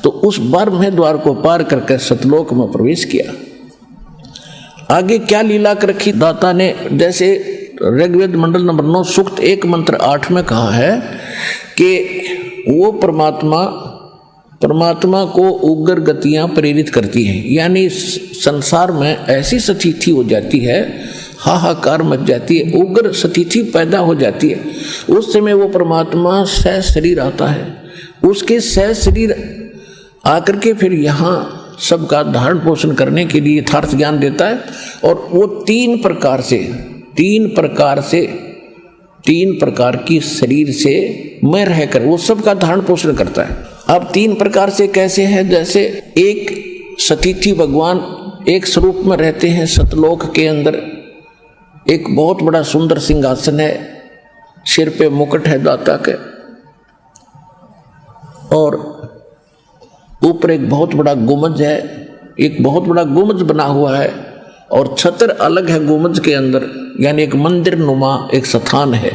तो उस बारहवें द्वार को पार करके सतलोक में प्रवेश किया। आगे क्या लीला कर रखी दाता ने, जैसे ऋग्वेद मंडल नंबर 9 सूक्त 1 मंत्र 8 में कहा है कि वो परमात्मा को उग्र गतियां प्रेरित करती हैं, यानी संसार में ऐसी स्थिति हो जाती है, हाहाकार मच जाती है, उग्र स्थिति पैदा हो जाती है। उस समय वो परमात्मा सह शरीर आता है, उसके सह शरीर आकर के फिर यहाँ सबका धारण पोषण करने के लिए यथार्थ ज्ञान देता है। और वो तीन प्रकार की शरीर से मैं रहकर वो सबका धारण पोषण करता है। अब तीन प्रकार से कैसे है, जैसे एक सतीथि भगवान एक स्वरूप में रहते हैं सतलोक के अंदर, एक बहुत बड़ा सुंदर सिंहासन है, सिर पे मुकुट है दाता के, और ऊपर एक बहुत बड़ा गुंबज है, एक बहुत बड़ा गुंबज बना हुआ है, और छतर अलग है गुंबज के अंदर, यानी एक मंदिर नुमा एक स्थान है।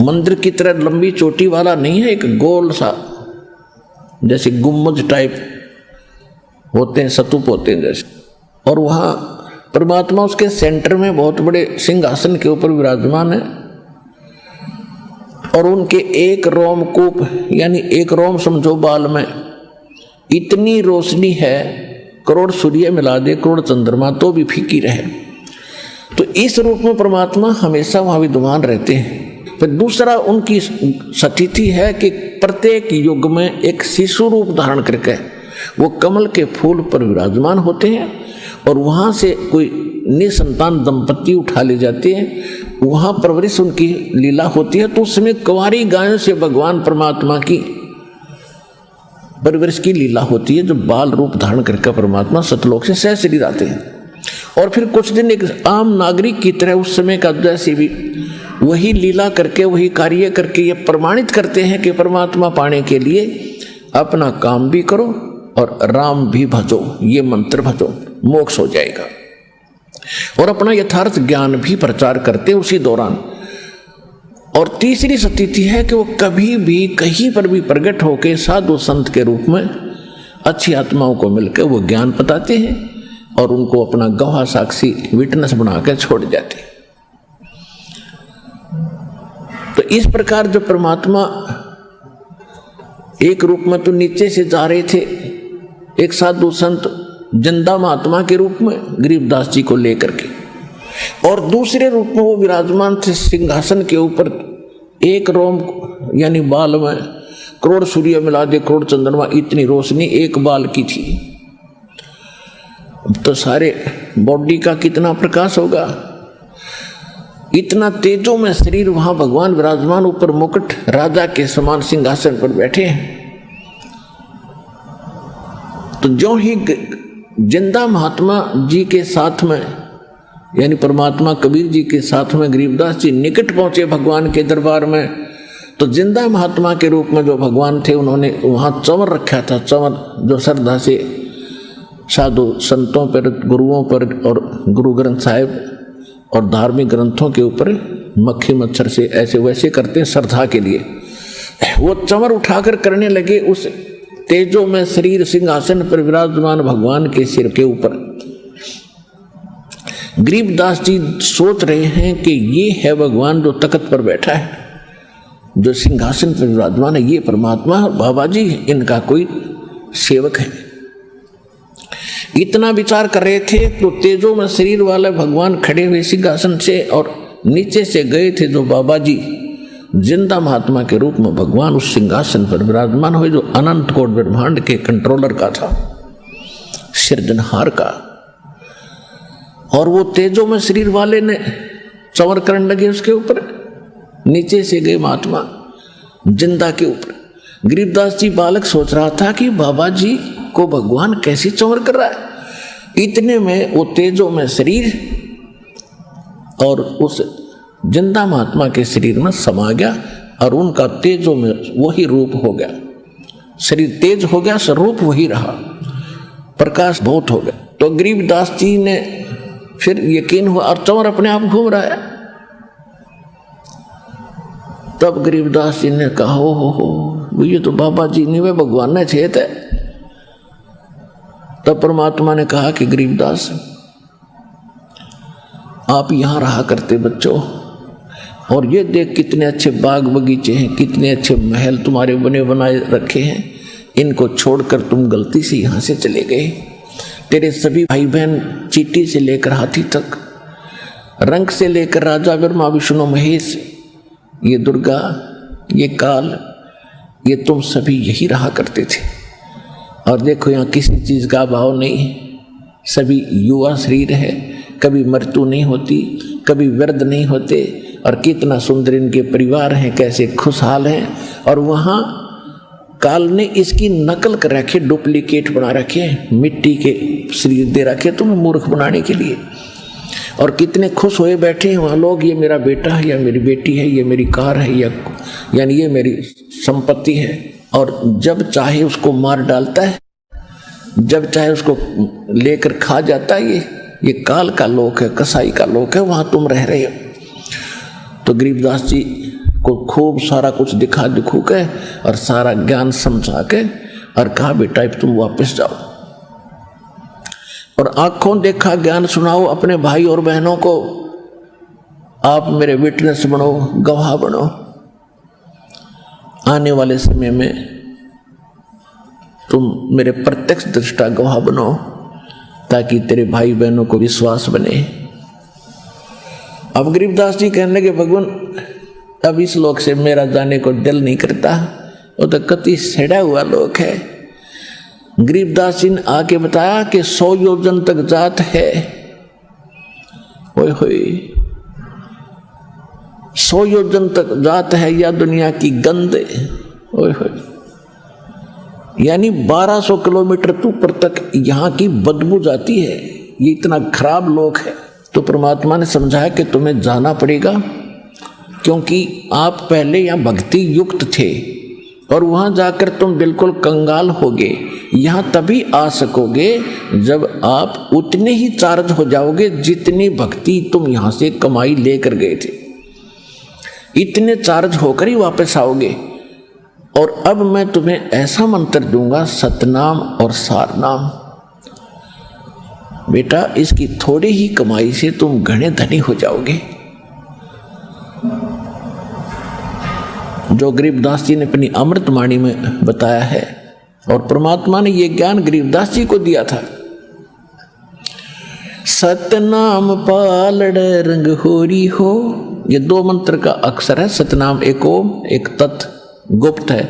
मंदिर की तरह लंबी चोटी वाला नहीं है, एक गोल सा जैसे गुंबज टाइप होते हैं, स्तूप होते हैं जैसे। और वहाँ परमात्मा उसके सेंटर में बहुत बड़े सिंहासन के ऊपर विराजमान है, और उनके एक रोमकूप यानी एक रोम समझो बाल में इतनी रोशनी है, करोड़ सूर्य मिला दे करोड़ चंद्रमा तो भी फीकी रहे। तो इस रूप में परमात्मा हमेशा वहाँ विद्यमान रहते हैं। फिर दूसरा उनकी स्थिति है कि प्रत्येक युग में एक शिशु रूप धारण करके वो कमल के फूल पर विराजमान होते हैं, और वहाँ से कोई निसंतान दंपत्ति उठा ले जाते हैं, वहाँ परवरिश उनकी लीला होती है। तो उसमें कुंवारी गायों से भगवान परमात्मा की परवरिश की लीला होती है, जो बाल रूप धारण करके परमात्मा सतलोक से सह शरीर आते हैं। और फिर कुछ दिन एक आम नागरिक की तरह उस समय का जैसे भी वही लीला करके वही कार्य करके ये प्रमाणित करते हैं कि परमात्मा पाने के लिए अपना काम भी करो और राम भी भजो, ये मंत्र भजो, मोक्ष हो जाएगा। और अपना यथार्थ ज्ञान भी प्रचार करते उसी दौरान। और तीसरी स्थिति है कि वो कभी भी कहीं पर भी प्रकट होकर साधु संत के रूप में अच्छी आत्माओं को मिलकर वो ज्ञान बताते हैं और उनको अपना गवाह साक्षी विटनेस बनाकर छोड़ जाते हैं। तो इस प्रकार जो परमात्मा एक रूप में तो नीचे से जा रहे थे, एक साधु संत जिंदा महात्मा के रूप में गरीबदास जी को लेकर के, और दूसरे रूप में वो विराजमान थे सिंहासन के ऊपर, एक रोम यानी बाल में करोड़ सूर्य मिला दे करोड़ चंद्रमा इतनी रोशनी एक बाल की थी। तो सारे बॉडी का कितना प्रकाश होगा, इतना तेजों में शरीर, वहां भगवान विराजमान, ऊपर मुकुट, राजा के समान सिंहासन पर बैठे हैं। तो जो ही जिंदा महात्मा जी के साथ में यानी परमात्मा कबीर जी के साथ में गरीबदास जी निकट पहुंचे भगवान के दरबार में, तो जिंदा महात्मा के रूप में जो भगवान थे उन्होंने वहां चंवर रखा था, चंवर जो श्रद्धा से साधु संतों पर, गुरुओं पर और गुरु ग्रंथ साहिब और धार्मिक ग्रंथों के ऊपर मक्खी मच्छर से ऐसे वैसे करते हैं श्रद्धा के लिए। वो चंवर उठाकर करने लगे उस तेजो में शरीर सिंहासन पर विराजमान भगवान के सिर के ऊपर। गरीबदास जी सोच रहे हैं कि ये है भगवान जो तख्त पर बैठा है, जो सिंहासन पर विराजमान है, ये परमात्मा बाबा जी इनका कोई सेवक है। इतना विचार कर रहे थे तो तेजो में शरीर वाले भगवान खड़े हुए सिंहासन से, और नीचे से गए थे जो बाबा जी जिंदा महात्मा के रूप में भगवान उस सिंहासन पर विराजमान हुए, जो अनंत कोट ब्रह्मांड के कंट्रोलर का था, सृजनहार का। और वो तेजो में शरीर वाले ने चंवर करने लगे उसके ऊपर, नीचे से गए महात्मा जिंदा के ऊपर। गरीबदास जी बालक सोच रहा था कि बाबा जी को भगवान कैसी चंवर कर रहा है। इतने में वो तेजो में शरीर और उस जिंदा महात्मा के शरीर में समा गया, और उनका तेजो में वही रूप हो गया, शरीर तेज हो गया, स्वरूप वही रहा, प्रकाश बहुत हो गया। तो गरीबदास जी ने फिर यकीन हुआ, और चंवर अपने आप घूम रहा है। तब गरीबदास जी ने कहा, हो ये तो बाबा जी नहीं वे भगवान ने छेत है। तब परमात्मा ने कहा कि गरीबदास आप यहां रहा करते बच्चों, और ये देख कितने अच्छे बाग बगीचे हैं, कितने अच्छे महल तुम्हारे बने बनाए रखे हैं, इनको छोड़कर तुम गलती से यहाँ से चले गए। तेरे सभी भाई बहन चींटी से लेकर हाथी तक, रंग से लेकर राजा ब्रह्मा विष्णु महेश, ये दुर्गा, ये काल, ये तुम सभी यही रहा करते थे। और देखो यहाँ किसी चीज़ का अभाव नहीं है, सभी युवा शरीर है, कभी मृत्यु नहीं होती, कभी वृद्ध नहीं होते, और कितना सुंदर इनके परिवार हैं, कैसे खुशहाल हैं। और वहाँ काल ने इसकी नकल कर रखे, डुप्लीकेट बना रखे, मिट्टी के शरीर दे रखे तुम्हें मूर्ख बनाने के लिए। और कितने खुश होए बैठे हैं वहाँ लोग, ये मेरा बेटा है या मेरी बेटी है, ये मेरी कार है या यानी ये मेरी संपत्ति है। और जब चाहे उसको मार डालता है, जब चाहे उसको लेकर खा जाता है। ये काल का लोक है, कसाई का लोक है, वहाँ तुम रह रहे हो। तो गरीबदास जी को खूब सारा कुछ दिखा दिखू के और सारा ज्ञान समझा के और कहा बेटा अब तुम वापस जाओ और आंखों देखा ज्ञान सुनाओ अपने भाई और बहनों को। आप मेरे विटनेस बनो, गवाह बनो। आने वाले समय में तुम मेरे प्रत्यक्ष दृष्टा गवाह बनो, ताकि तेरे भाई बहनों को विश्वास बने। अब गरीबदास जी कहने लगे भगवान अब इस लोक से मेरा जाने को दिल नहीं करता, वो तो कति सड़ा हुआ लोक है। गरीबदास जी ने आके बताया कि 100 योजन तक जात है। ओए होए 100 योजन तक जात है या दुनिया की गंद। ओए होए यानी 1200 किलोमीटर ऊपर तक यहाँ की बदबू जाती है। ये इतना खराब लोक है। तो परमात्मा ने समझाया कि तुम्हें जाना पड़ेगा, क्योंकि आप पहले यहाँ भक्ति युक्त थे और वहाँ जाकर तुम बिल्कुल कंगाल होगे। यहाँ तभी आ सकोगे जब आप उतने ही चार्ज हो जाओगे जितनी भक्ति तुम यहाँ से कमाई लेकर गए थे। इतने चार्ज होकर ही वापस आओगे। और अब मैं तुम्हें ऐसा मंत्र दूंगा, सतनाम और सारनाम। बेटा इसकी थोड़ी ही कमाई से तुम घने धनी हो जाओगे। जो गरीबदास जी ने अपनी अमृतवाणी में बताया है और परमात्मा ने ये ज्ञान गरीबदास जी को दिया था। सतनाम पालड़ रंग होरी हो, ये 2 मंत्र का अक्षर है। सतनाम एक ओम एक तत् गुप्त है।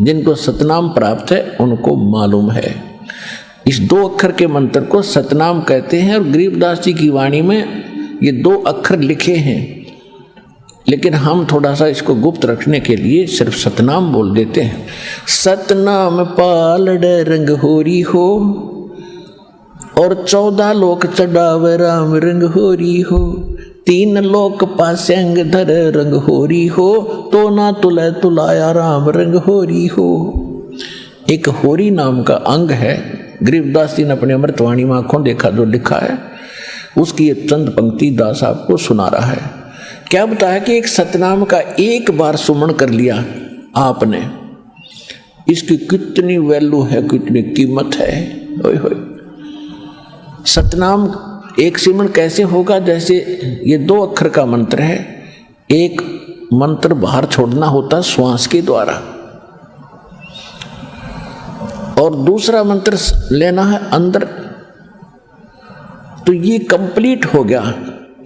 जिनको सतनाम प्राप्त है उनको मालूम है। इस 2 अक्षर के मंत्र को सतनाम कहते हैं। और गरीबदास जी की वाणी में ये 2 अक्षर लिखे हैं, लेकिन हम थोड़ा सा इसको गुप्त रखने के लिए सिर्फ सतनाम बोल देते हैं। सतनाम पालड़ रंग होरी हो और 14 लोक चढ़ाव राम रंग होरी हो। 3 लोक पास्यंग धर रंग होरी हो, तो ना तुले तुलाया राम रंग होरी हो। एक होरी नाम का अंग है। गरीबदास जी ने अपने अमृतवाणी में आंखों देखा जो लिखा है, उसकी ये चंद पंक्ति दास आपको सुना रहा है। क्या बताया कि एक सतनाम का एक बार सुमन कर लिया आपने, इसकी कितनी वैल्यू है, कितनी कीमत है। ओए होए सतनाम एक सिमरण कैसे होगा? जैसे ये 2 अक्षर का मंत्र है, एक मंत्र बाहर छोड़ना होता श्वास के द्वारा और दूसरा मंत्र लेना है अंदर। तो ये कंप्लीट हो गया,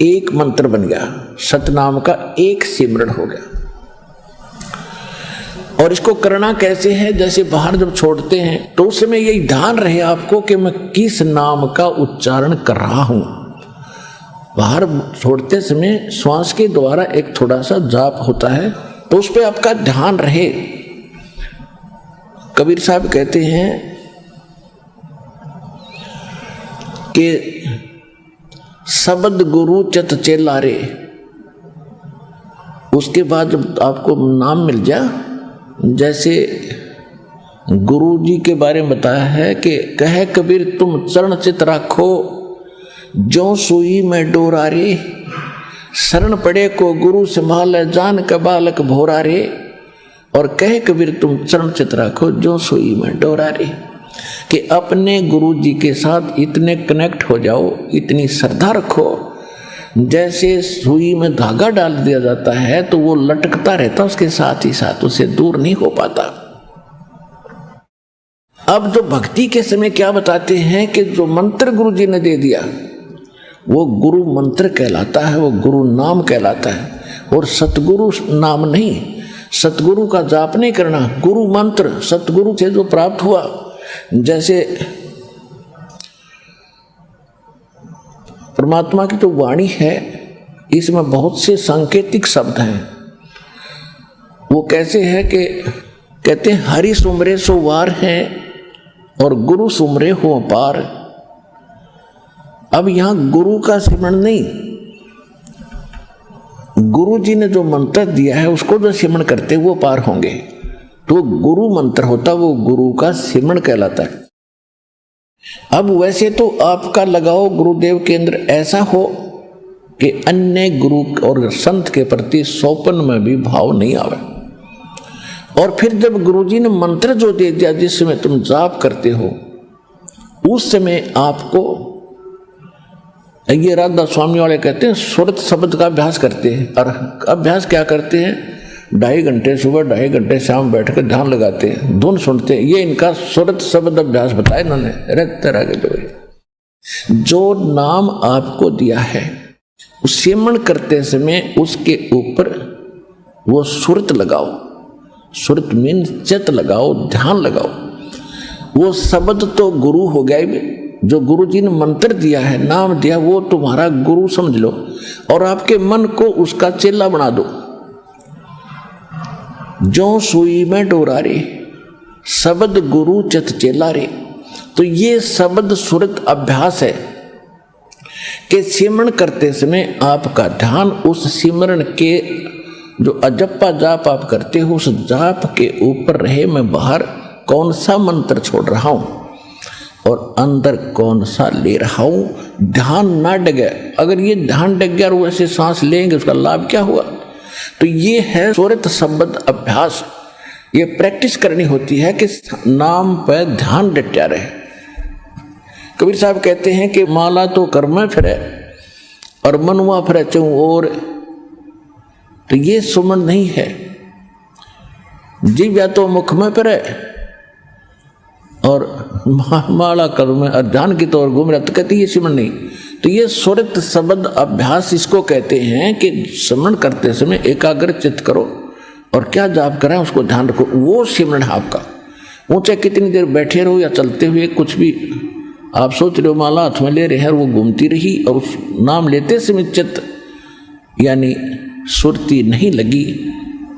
एक मंत्र बन गया, सतनाम का एक सिमरण हो गया। और इसको करना कैसे है? जैसे बाहर जब छोड़ते हैं तो उस समय यही ध्यान रहे आपको कि मैं किस नाम का उच्चारण कर रहा हूं। बाहर छोड़ते समय श्वास के द्वारा एक थोड़ा सा जाप होता है, तो उस पर आपका ध्यान रहे। कबीर साहब कहते हैं कि शब्द गुरु चित चेला रे। उसके बाद जब आपको नाम मिल जाए, जैसे गुरु जी के बारे में बताया है कि कहे कबीर तुम चरण चित राखो, जो सुई में डोरा रे। शरण पड़े को गुरु संभाले, जान का बालक भोरा रे। और कहे कबीर तुम चरण चित रखो जो सुई में डोरा रे, कि अपने गुरु जी के साथ इतने कनेक्ट हो जाओ, इतनी श्रद्धा रखो, जैसे सुई में धागा डाल दिया जाता है तो वो लटकता रहता, उसके साथ ही साथ उससे दूर नहीं हो पाता। अब जो भक्ति के समय क्या बताते हैं कि जो मंत्र गुरु जी ने दे दिया वो गुरु मंत्र कहलाता है, वो गुरु नाम कहलाता है, और सतगुरु नाम नहीं, सतगुरु का जाप नहीं करना, गुरु मंत्र सतगुरु से जो प्राप्त हुआ। जैसे परमात्मा की जो वाणी है इसमें बहुत से सांकेतिक शब्द हैं। वो कैसे है कि कहते हैं हरि सुमरे सो वार है और गुरु सुमरे हो पार। अब यहां गुरु का सिमरन नहीं, गुरु जी ने जो मंत्र दिया है उसको जो सिमरन करते वो पार होंगे। तो गुरु मंत्र होता वो गुरु का सिमरन कहलाता है। अब वैसे तो आपका लगाओ गुरुदेव के अंदर ऐसा हो कि अन्य गुरु और संत के प्रति सौपन में भी भाव नहीं आवे। और फिर जब गुरुजी ने मंत्र जो दे दिया जिस समय तुम जाप करते हो उस समय आपको, ये राधा स्वामी वाले कहते हैं सुरत शब्द का अभ्यास करते हैं। और अभ्यास क्या करते हैं, 2.5 घंटे सुबह 2.5 घंटे शाम बैठकर ध्यान लगाते हैं, धुन सुनते हैं। ये इनका सुरत शब्द अभ्यास बताया इन्होंने। तरह के जो नाम आपको दिया है सिमरन करते समय उसके ऊपर वो सुरत लगाओ, सुरत मीन चित लगाओ, ध्यान लगाओ। वो शब्द तो गुरु हो गया, जो गुरु जी ने मंत्र दिया है, नाम दिया, वो तुम्हारा गुरु समझ लो और आपके मन को उसका चेला बना दो। जो सुई में डोरा रे शब्द गुरु चित चेला रे। तो ये शब्द सुरत अभ्यास है कि सिमरन करते समय आपका ध्यान उस सिमरन के जो अजप्पा जाप आप करते हो उस जाप के ऊपर रहे। मैं बाहर कौन सा मंत्र छोड़ रहा हूं और अंदर कौन सा ले रहा हूं, ध्यान ना डगे। अगर ये ध्यान डग गया और वैसे सांस लेंगे उसका लाभ क्या हुआ। तो ये है सुरत शब्द अभ्यास। ये प्रैक्टिस करनी होती है कि नाम पर ध्यान डटा रहे। कबीर साहब कहते हैं कि माला तो कर में फिरे और मनवा फिरे चूं और, तो ये सुमन नहीं है। जीव या तो मुख में फिरे और माला कर में ध्यान की तौर घूम रहा, तो कहते ये सिमरन नहीं। तो ये सुरत शब्द अभ्यास इसको कहते हैं कि सिमरन करते समय एकाग्र चित्त करो और क्या जाप करें उसको ध्यान रखो, वो सिमरन है आपका। वो चाहे कितनी देर बैठे रहो या चलते हुए कुछ भी आप सोच रहे हो माला हाथ में ले रहे हैं, वो घूमती रही और उस नाम लेते समय चित्त यानी सुरती नहीं लगी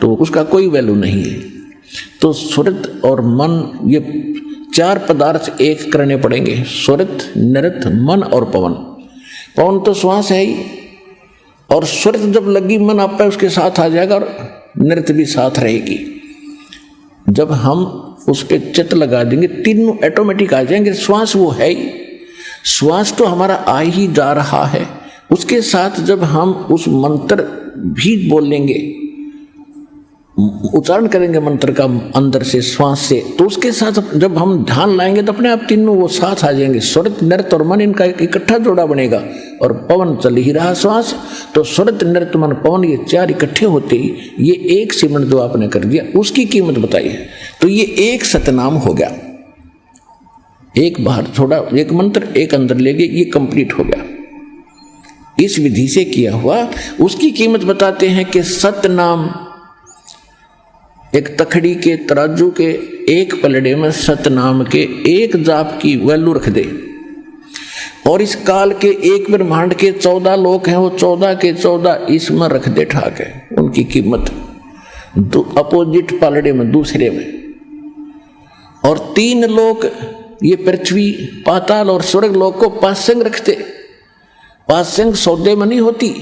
तो उसका कोई वैल्यू नहीं है। तो सुरत और मन ये 4 पदार्थ एक करने पड़ेंगे, सुरत, नृत, मन और पवन। पवन तो श्वास है ही, और सुरत जब लगी मन आप पे उसके साथ आ जाएगा और नृत्य भी साथ रहेगी। जब हम उस पर चित्त लगा देंगे तीनों ऑटोमेटिक आ जाएंगे। श्वास वो है ही, श्वास तो हमारा आ ही जा रहा है, उसके साथ जब हम उस मंत्र भी बोलेंगे, उच्चारण करेंगे मंत्र का अंदर से श्वास से, तो उसके साथ जब हम ध्यान लाएंगे तो अपने आप तीनों वो साथ आ जाएंगे। सुरत, नृत्य और मन इनका एक इकट्ठा जोड़ा बनेगा और पवन चल ही रहा श्वास। तो सुरत, नृत्य, मन, पवन ये 4 इकट्ठे होते ही ये एक सिमरन जो आपने कर दिया उसकी कीमत बताई है। तो ये एक सतनाम हो गया, एक बाहर छोड़ा, एक मंत्र एक अंदर ले गए, ये कंप्लीट हो गया। इस विधि से किया हुआ उसकी कीमत बताते हैं कि सतनाम एक तखड़ी के तराजू के एक पलड़े में सतनाम के एक जाप की वैल्यू रख दे, और इस काल के एक ब्रह्मांड के 14 लोक हैं, वो 14 के 14 इसमें रख दे ठाके उनकी कीमत अपोजिट पलड़े में दूसरे में। और 3 लोक ये पृथ्वी, पाताल और स्वर्ग लोक को पासंग रखते। पासंग सौदे में नहीं होती।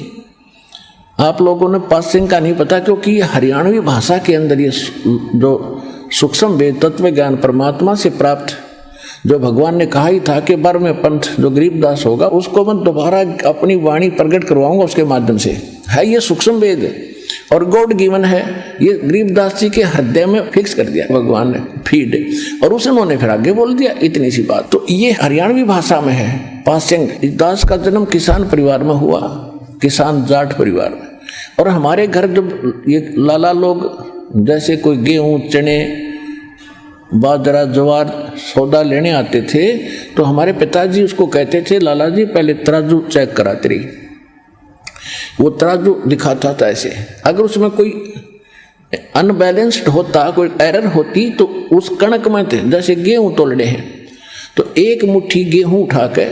आप लोगों ने पासंग का नहीं पता, क्योंकि ये हरियाणवी भाषा के अंदर ये जो सूक्ष्म वेद तत्व ज्ञान परमात्मा से प्राप्त जो भगवान ने कहा ही था कि 12वें पंथ जो गरीबदास होगा उसको मैं दोबारा अपनी वाणी प्रकट करवाऊंगा उसके माध्यम से, है ये सूक्ष्म वेद। और गॉड गिवन है, ये गरीबदास जी के हृदय में फिक्स कर दिया भगवान ने, फीड, और उन्होंने फिर आगे बोल दिया इतनी सी बात। तो ये हरियाणवी भाषा में है। पासेंग दास का जन्म किसान परिवार में हुआ, किसान जाट परिवार में। और हमारे घर जब ये लाला लोग जैसे कोई गेहूं, चने, बाजरा, ज्वार सौदा लेने आते थे तो हमारे पिताजी उसको कहते थे, लाला जी पहले तराजू चेक कराते रही। वो तराजू दिखाता था ऐसे, अगर उसमें कोई अनबैलेंस्ड होता, कोई एरर होती तो उस कणक में थे, जैसे गेहूं तोलने हैं तो एक मुट्ठी गेहूं उठा के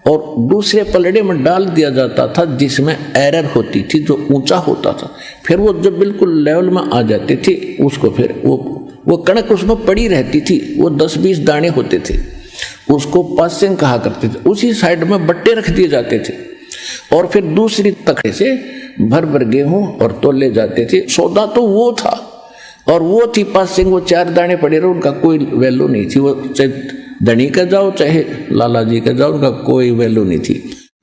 और दूसरे पलड़े में डाल दिया जाता था जिसमें एरर होती थी, जो ऊंचा होता था। फिर वो जब बिल्कुल लेवल में आ जाते थे उसको फिर वो कणक उसमें पड़ी रहती थी, वो 10-20 दाने होते थे, उसको पासेंग कहा करते थे। उसी साइड में बट्टे रख दिए जाते थे और फिर दूसरी तखड़े से भर भर गेहूं और तोले जाते थे। सौदा तो वो था और वो थी पासेंग। वो 4 दाने पड़े रहे, उनका कोई वैल्यू नहीं थी। वो चाहे धनी का जाओ चाहे लाला जी का जाओ, उनका कोई वैल्यू नहीं थी।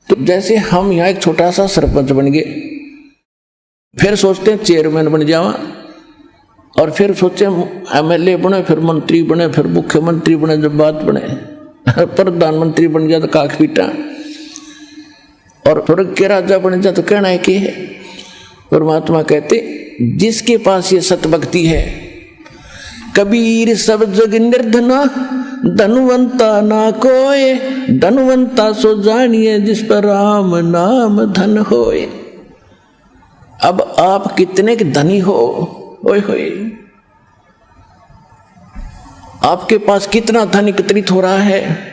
तो जैसे हम यहाँ एक छोटा सा सरपंच बन गए, फिर सोचते हैं चेयरमैन बन जावा, और फिर सोचे MLA बने, फिर मंत्री बने, फिर मुख्यमंत्री बने, जब बात बने प्रधानमंत्री बन जाए तो काख पीटा, और स्वर्ग के राजा बन जाए तो कहना है कि है। परमात्मा कहते जिसके पास ये सतभक्ति है, कबीर सब जग निर्धना धनवंता ना कोय, धनवंता सो जानिए जिस पर राम नाम धन होए। अब आप कितने के धनी हो, ओए होए, आपके पास कितना धन एकत्रित हो रहा है।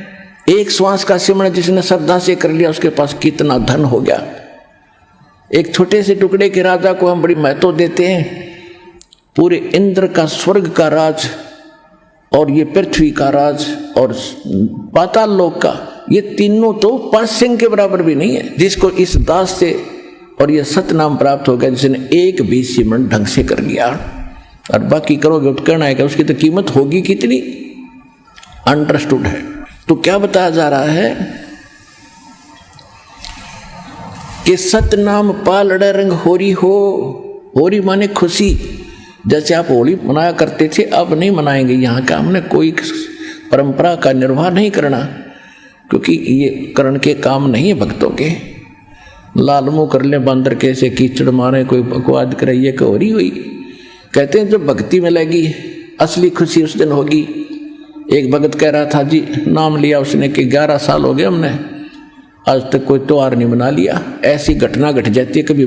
एक श्वास का सिमरण जिसने श्रद्धा से कर लिया उसके पास कितना धन हो गया। एक छोटे से टुकड़े के राजा को हम बड़ी महत्व देते हैं, पूरे इंद्र का, स्वर्ग का राज और ये पृथ्वी का राज और पाताल लोक का, ये तीनों तो पासेंग के बराबर भी नहीं है। जिसको इस दास से और ये सतनाम प्राप्त हो गया, जिसने एक भी सिमरण ढंग से कर लिया, और बाकी करोगे तो कहना है कि उसकी तो कीमत होगी कितनी, अंडरस्टूड है। तो क्या बताया जा रहा है कि सतनाम पालड़ रंग होरी हो। होरी माने खुशी। जैसे आप होली मनाया करते थे, अब नहीं मनाएंगे। यहाँ का हमने कोई परंपरा का निर्वाह नहीं करना, क्योंकि ये करण के काम नहीं है भक्तों के। लाल मुंह कर ले बंदर कैसे कीचड़ मारे, कोई बकवाद करे, ये होरी हुई। कहते हैं जब भक्ति में लगी असली खुशी उस दिन होगी। एक भगत कह रहा था जी, नाम लिया उसने कि 11 साल हो गए हमने आज तक कोई त्योहार नहीं मना लिया। ऐसी घटना घट जाती है कभी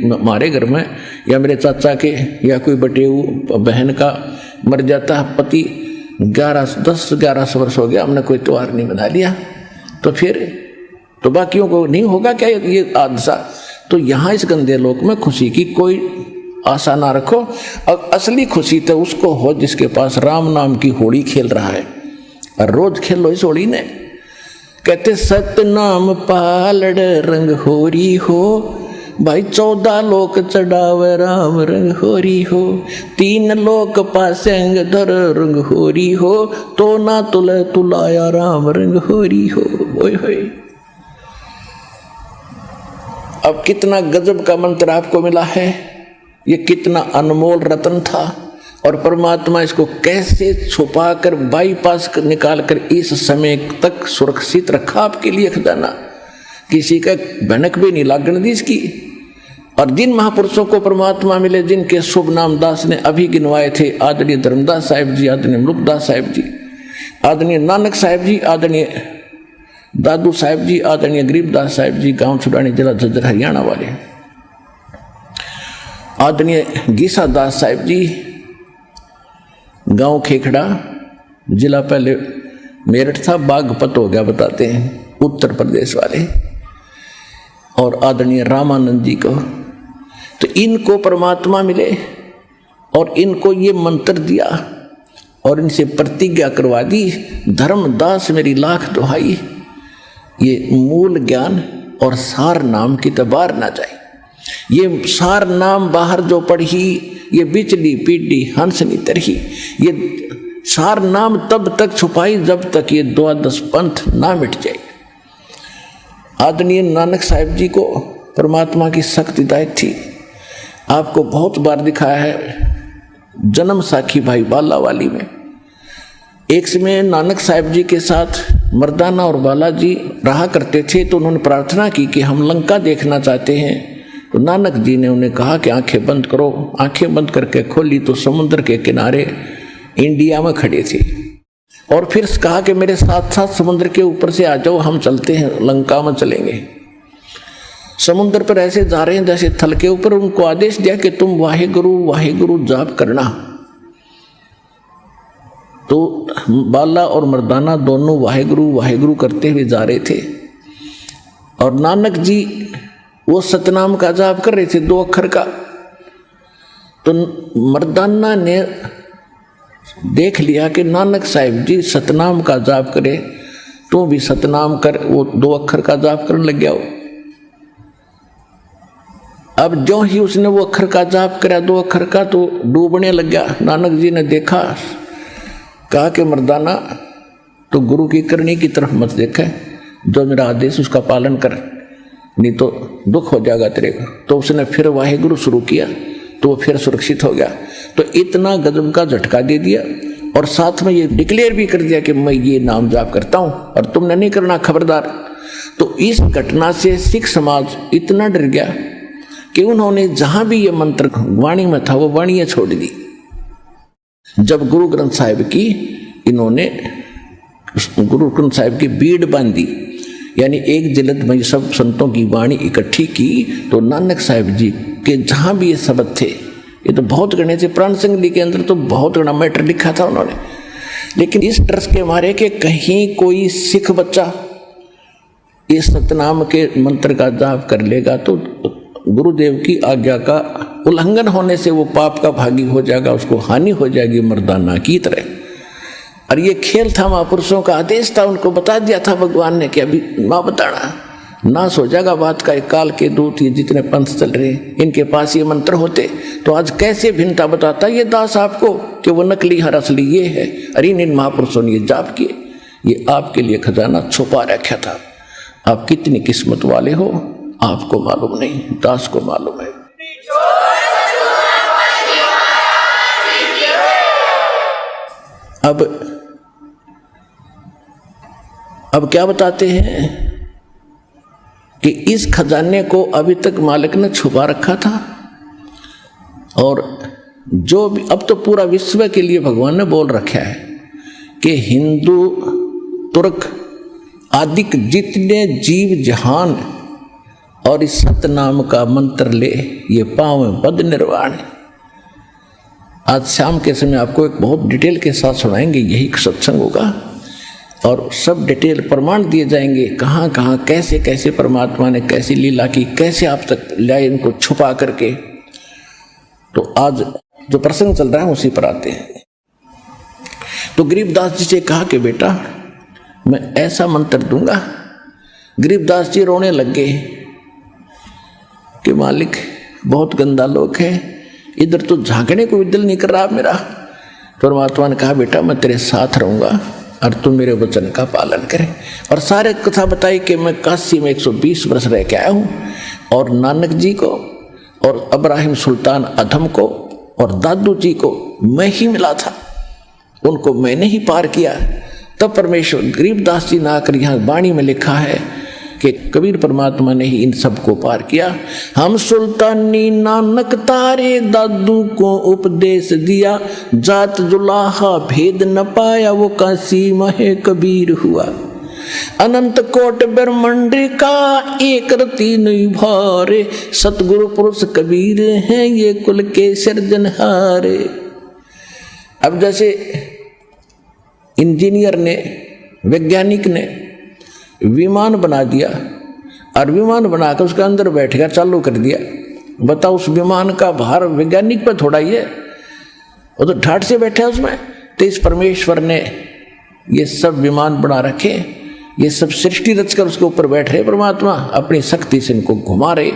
हमारे घर में, या मेरे चाचा के, या कोई बटेऊ बहन का मर जाता है पति, 10-11 वर्ष हो गया हमने कोई त्योहार नहीं मना लिया, तो फिर तो बाकियों को नहीं होगा क्या ये हादसा। तो यहाँ इस गंदे लोक में खुशी की कोई आशा ना रखो। और असली खुशी तो उसको हो जिसके पास राम नाम की होली खेल रहा है, और रोज खेल लो इस होली ने। कहते सतनाम पालड़ रंग होरी हो, भाई 14 लोक चढ़ावे राम रंग होरी हो, 3 लोक पासेंग धर रंग होरी हो, तो ना तुले तुलाया राम रंग होरी हो। ओए होए, अब कितना गजब का मंत्र आपको मिला है, ये कितना अनमोल रत्न था, और परमात्मा इसको कैसे छुपाकर बाईपास निकालकर इस समय तक सुरक्षित रखा आपके लिए खजाना, किसी का भनक भी नहीं लागने दी इसकी। और जिन महापुरुषों को परमात्मा मिले, जिनके शुभ नाम दास ने अभी गिनवाए थे, आदरणीय धर्मदास साहिब जी, आदरणीय मुल्कदास साहिब जी, आदरणीय नानक साहिब जी, आदरणीय दादू साहिब जी, आदरणीय गरीबदास साहिब जी, गांव छुड़ानी, जिला झज्जर हरियाणा वाले, आदरणीय गीसा दास साहिब जी, गांव खेखड़ा, जिला पहले मेरठ था, बागपत हो गया बताते हैं, उत्तर प्रदेश वाले, और आदरणीय रामानंद जी को। तो इनको परमात्मा मिले और इनको ये मंत्र दिया और इनसे प्रतिज्ञा करवा दी, धर्मदास मेरी लाख दुहाई, ये मूल ज्ञान और सार नाम की तबार ना जाए। ये सार नाम बाहर जो पढ़ी, ये बिचली पीढ़ी हंसनी तरही, ये सार नाम तब तक छुपाई जब तक ये 12 पंथ ना मिट जाए। आदरणीय नानक साहिब जी को परमात्मा की सख्त हिदायत थी। आपको बहुत बार दिखाया है जन्म साखी भाई बालावाली में। एक समय नानक साहब जी के साथ मर्दाना और बालाजी रहा करते थे, तो उन्होंने प्रार्थना की कि हम लंका देखना चाहते हैं। तो नानक जी ने उन्हें कहा कि आंखें बंद करो। आंखें बंद करके खोली तो समुद्र के किनारे इंडिया में खड़े थे, और फिर कहा कि मेरे साथ साथ समुद्र के ऊपर से आ जाओ, हम चलते हैं, लंका में चलेंगे। समुद्र पर ऐसे जा रहे हैं जैसे थल के ऊपर। उनको आदेश दिया कि तुम वाहेगुरु जाप करना। तो बाला और मर्दाना दोनों वाहेगुरु करते हुए जा रहे थे, और नानक जी वो सतनाम का जाप कर रहे थे 2 अक्षर का। तो मर्दाना ने देख लिया कि नानक साहिब जी सतनाम का जाप करे, तो भी सतनाम कर, वो 2 अक्षर का जाप करने लग गया। अब जो ही उसने वो अक्षर का जाप करा 2 अक्षर का, तो डूबने लग गया। नानक जी ने देखा, कहा कि मर्दाना तो गुरु की करनी की तरफ मत देखे, जो मेरा आदेश उसका पालन कर, नहीं तो दुख हो जाएगा तेरे को। तो उसने फिर वाहेगुरु शुरू किया, तो वो फिर सुरक्षित हो गया। तो इतना गजब का झटका दे दिया, और साथ में ये डिक्लेयर भी कर दिया कि मैं ये नाम जाप करता हूँ और तुमने नहीं करना, खबरदार। तो इस घटना से सिख समाज इतना डर गया कि उन्होंने जहां भी ये मंत्र वाणी में था वो वाणियां छोड़ दी। जब गुरु ग्रंथ साहिब की इन्होंने गुरु ग्रंथ साहिब की बीड़ बांधी, यानी एक जिल्द में सब संतों की वाणी इकट्ठी की, तो नानक साहिब जी के जहां भी ये शब्द थे, ये तो बहुत गणे थे। प्राण संगली के अंदर तो बहुत गणा मैटर लिखा था उन्होंने, लेकिन इस डर के मारे कि कहीं कोई सिख बच्चा इस सतनाम के मंत्र का जाप कर लेगा तो गुरुदेव की आज्ञा का उल्लंघन होने से वो पाप का भागी हो जाएगा, उसको हानि हो जाएगी मर्दाना की तरह। और ये खेल था, महापुरुषों का आदेश था, उनको बता दिया था भगवान ने कि अभी माँ बताना, नाश हो जाएगा बात का। एक काल के दूत ये जितने पंथ चल रहे हैं, इनके पास ये मंत्र होते तो आज कैसे भिन्नता बताता ये दास आपको कि वो नकली हर असली ये है। अरे इन महापुरुषों ने ये जाप किए, ये आपके लिए खजाना छुपा रखा था। आप कितनी किस्मत वाले हो, आपको मालूम नहीं, दास को मालूम है। अब क्या बताते हैं कि इस खजाने को अभी तक मालिक ने छुपा रखा था, और जो भी अब तो पूरा विश्व के लिए भगवान ने बोल रखा है कि हिंदू तुर्क आदि जितने जीव जहान और इस सतनाम का मंत्र ले, ये पाँव में पद निर्वाण। आज शाम के समय आपको एक बहुत डिटेल के साथ सुनाएंगे, यही सत्संग होगा, और सब डिटेल प्रमाण दिए जाएंगे, कहाँ कहाँ कैसे कैसे परमात्मा ने कैसी लीला की, कैसे आप तक लाए इनको छुपा करके। तो आज जो प्रसंग चल रहा है उसी पर आते हैं। तो गरीबदास जी से कहा कि बेटा मैं ऐसा मंत्र दूंगा। गरीबदास जी रोने लग गए कि मालिक बहुत गंदा लोग है, इधर तो झांकने को भी दिल नहीं कर रहा मेरा। परमात्मा ने कहा बेटा मैं तेरे साथ रहूंगा और तू मेरे वचन का पालन करे। और सारे कथा बताई कि मैं काशी में 120 वर्ष रह के आया हूँ, और नानक जी को और अब्राहिम सुल्तान अधम को और दादू जी को मैं ही मिला था, उनको मैंने ही पार किया। तब परमेश्वर गरीबदास जी ने आकर यहाँ वाणी में लिखा है कि कबीर परमात्मा ने ही इन सबको पार किया। हम सुल्तानी नानक तारे दादू को उपदेश दिया, जात जुलाहा भेद न पाया वो काशी महे कबीर हुआ। अनंत कोट ब्रह्मांड का एक रति नहीं भारे, सतगुरु पुरुष कबीर हैं ये कुल के सिरजनहारे। अब जैसे इंजीनियर ने, वैज्ञानिक ने विमान बना दिया और विमान बनाकर उसके अंदर बैठ गया, चालू कर दिया, बताओ उस विमान का भार वैज्ञानिक पर थोड़ा ही है, वो तो ठाठ से बैठा है उसमें। तो इस परमेश्वर ने ये सब विमान बना रखे, ये सब सृष्टि रचकर उसके ऊपर बैठ रहे परमात्मा, अपनी शक्ति से इनको घुमा रहे,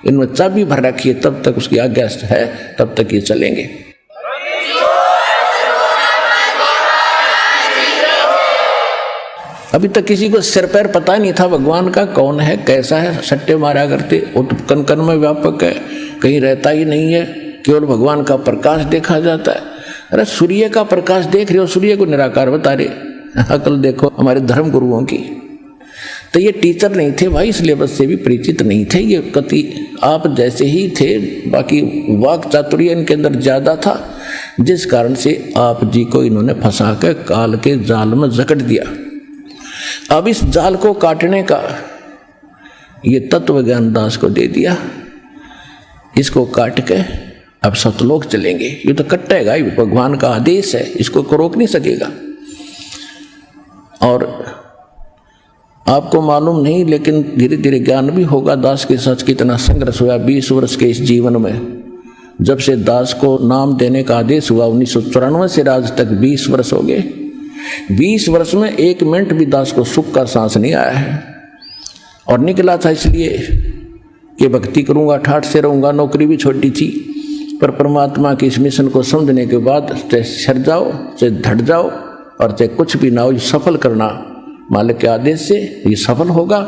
इनमें चाबी भर रखी है, तब तक उसकी आज्ञा है तब तक ये चलेंगे। अभी तक किसी को सिर पैर पता नहीं था भगवान का कौन है कैसा है। सट्टे मारा करते, वो तो कण कण में व्यापक है, कहीं रहता ही नहीं है, केवल भगवान का प्रकाश देखा जाता है। अरे सूर्य का प्रकाश देख रहे हो, सूर्य को निराकार बता रहे। अकल देखो हमारे धर्म गुरुओं की। तो ये टीचर नहीं थे भाई, सिलेबस से भी परिचित नहीं थे, ये कति आप जैसे ही थे, बाकी वाक चातुर्य इनके अंदर ज्यादा था, जिस कारण से आप जी को इन्होंने फंसा कर काल के जाल में जकड़ दिया। अब इस जाल को काटने का ये तत्व ज्ञान दास को दे दिया। इसको काट के अब सतलोक चलेंगे। ये तो कटेगा ही, भगवान का आदेश है, इसको रोक नहीं सकेगा। और आपको मालूम नहीं, लेकिन धीरे धीरे ज्ञान भी होगा। दास के साथ कितना संघर्ष हुआ 20 वर्ष के इस जीवन में। जब से दास को नाम देने का आदेश हुआ 1994 से आज तक 20 वर्ष हो गए। 20 वर्ष में 1 मिनट भी दास को सुख का सांस नहीं आया है। और निकला था इसलिए कि भक्ति करूंगा, ठाठ से रहूंगा, नौकरी भी छोटी थी, पर परमात्मा के इस मिशन को समझने के बाद चाहे सर जाओ, चाहे धड़ जाओ, और चाहे कुछ भी ना हो, सफल करना मालिक के आदेश से ये सफल होगा।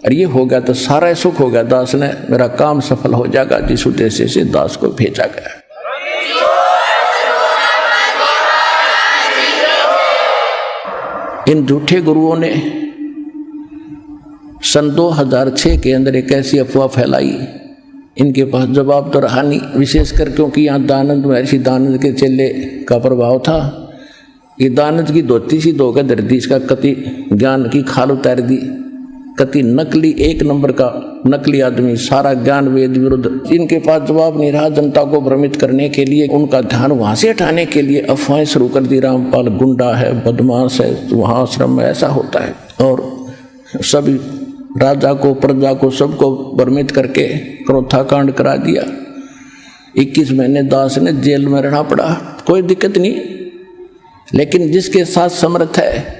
और ये हो गया तो सारा सुख हो गया। दास ने मेरा काम सफल हो जाएगा, जिस उद्देश्य से दास को भेजा गया। इन झूठे गुरुओं ने सन 2006 के अंदर एक ऐसी अफवाह फैलाई, इनके पास जवाब तो रहा नहीं, विशेषकर क्योंकि यहाँ दानंद महर्षि दानंद के चेले का प्रभाव था। ये दानंद की धोती सी धोकर धरती, इसका कति ज्ञान की खाल उतार दी। कति नकली, 1 नंबर का नकली आदमी, सारा ज्ञान वेद विरुद्ध। इनके पास जवाब नहीं रहा। जनता को भ्रमित करने के लिए, उनका ध्यान वहां से हटाने के लिए अफवाहें शुरू कर दी। रामपाल गुंडा है, बदमाश है, वहां आश्रम में ऐसा होता है। और सभी राजा को, प्रजा को, सबको भ्रमित करके क्रोथा कांड करा दिया। 21 महीने दास ने जेल में रहना पड़ा। कोई दिक्कत नहीं, लेकिन जिसके साथ समर्थ है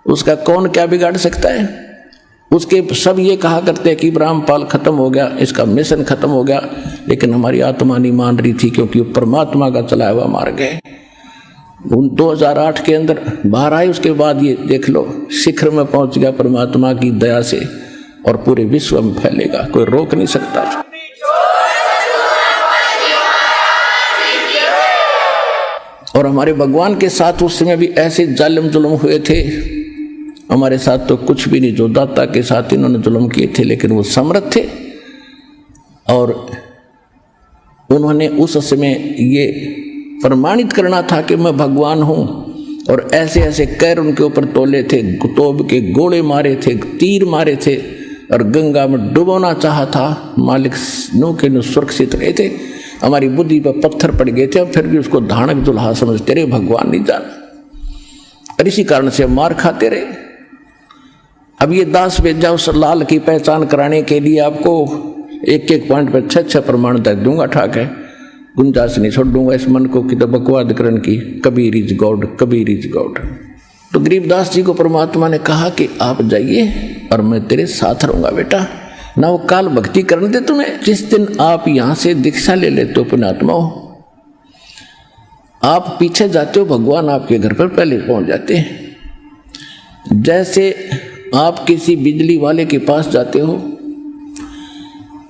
उसका कौन क्या बिगाड़ सकता है। उसके सब ये कहा करते हैं कि रामपाल खत्म हो गया, इसका मिशन खत्म हो गया, लेकिन हमारी आत्मा नहीं मान रही थी, क्योंकि वो परमात्मा का चलाया हुआ मार्ग है। 2008 के अंदर बाहर आए, उसके बाद ये देख लो शिखर में पहुंच गया परमात्मा की दया से, और पूरे विश्व में फैलेगा, कोई रोक नहीं सकता। और हमारे भगवान के साथ उस समय भी ऐसे जालिम जुल्म हुए थे। हमारे साथ तो कुछ भी नहीं, जो दाता के साथ इन्होंने जुल्म किए थे, लेकिन वो समर्थ थे। और उन्होंने उस समय ये प्रमाणित करना था कि मैं भगवान हूं, और ऐसे ऐसे कैर उनके ऊपर तोले थे, तोब के गोले मारे थे, तीर मारे थे, और गंगा में डुबोना चाहा था। मालिक नो के नो सुरक्षित रहे थे। हमारी बुद्धि पर पत्थर पड़ गए थे, फिर भी उसको धानक दुल्हा समझते रहे, भगवान नहीं जाना। और इसी कारण से मार खाते रहे। अब ये दास भेजा उस लाल की पहचान कराने के लिए, आपको एक एक पॉइंट पर 6 प्रमाण दे दूंगा, ठाक है, गुंजाइश नहीं छोड़ दूंगा इस मन को कि तो बकवाद करण की। Kabir is God, Kabir is God. तो गरीबदास जी को परमात्मा ने कहा कि आप जाइए और मैं तेरे साथ रहूंगा बेटा, ना वो काल भक्ति करने दे तुम्हें। जिस दिन आप यहां से दीक्षा ले लेते हो पुण्यात्मा हो, आप पीछे जाते हो, भगवान आपके घर पर पहले पहुंच जाते हैं। जैसे आप किसी बिजली वाले के पास जाते हो,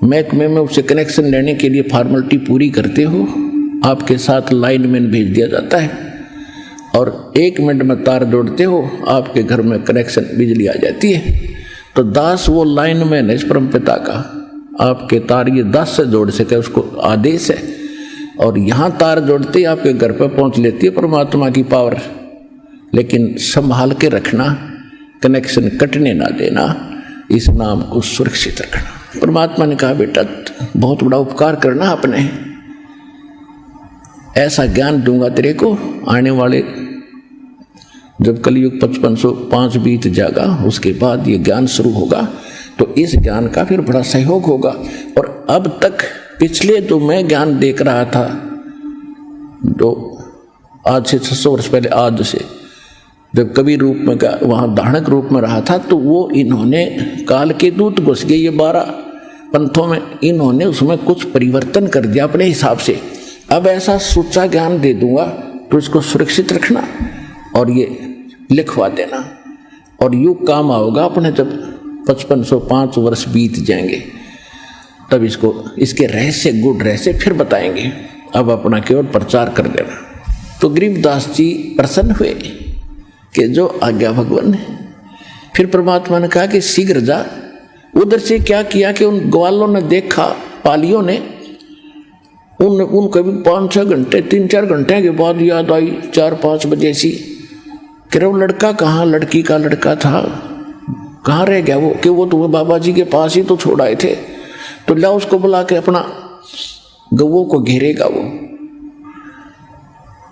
महकमे में उससे कनेक्शन लेने के लिए फॉर्मेलिटी पूरी करते हो, आपके साथ लाइनमैन भेज दिया जाता है, और 1 मिनट में तार जोड़ते हो, आपके घर में कनेक्शन बिजली आ जाती है। तो दास वो लाइनमैन है इस परमपिता का, आपके तार ये दास से जोड़ सके, उसको आदेश है। और यहाँ तार जोड़ते ही आपके घर पर पहुँच लेती है परमात्मा की पावर। लेकिन संभाल के रखना, कनेक्शन कटने ना देना, इस नाम को सुरक्षित रखना। परमात्मा ने कहा बेटा बहुत बड़ा उपकार करना आपने, ऐसा ज्ञान दूंगा तेरे को, आने वाले जब कलयुग 5505 बीत जाएगा, उसके बाद ये ज्ञान शुरू होगा, तो इस ज्ञान का फिर बड़ा सहयोग होगा। और अब तक पिछले जो मैं ज्ञान देख रहा था, जो आज से 600 वर्ष पहले, आज से जब कबीर रूप में वहाँ धारणक रूप में रहा था, तो वो इन्होंने काल के दूत घुस गए ये 12 पंथों में, इन्होंने उसमें कुछ परिवर्तन कर दिया अपने हिसाब से। अब ऐसा सच्चा ज्ञान दे दूंगा तो इसको सुरक्षित रखना और ये लिखवा देना। और युग काम आओगा अपने जब 5505 वर्ष बीत जाएंगे, तब इसको इसके रहस्य गुड़ रहस्य फिर बताएंगे। अब अपना केवल प्रचार कर देना। तो गरीबदास जी प्रसन्न हुए कि जो आज्ञा भगवान ने। फिर परमात्मा ने कहा कि शीघ्र जा। उधर से क्या किया कि उन ग्वालों ने देखा, पालियों ने, उनको भी 5-6 घंटे 3-4 घंटे के बाद याद आई 4-5 बजे सी कि वो लड़का कहाँ, लड़की का लड़का था, कहाँ रह गया वो, कि वो तुम्हें बाबा जी के पास ही तो छोड़ आए थे, तो ला उसको बुला के अपना गवों को घेरेगा। वो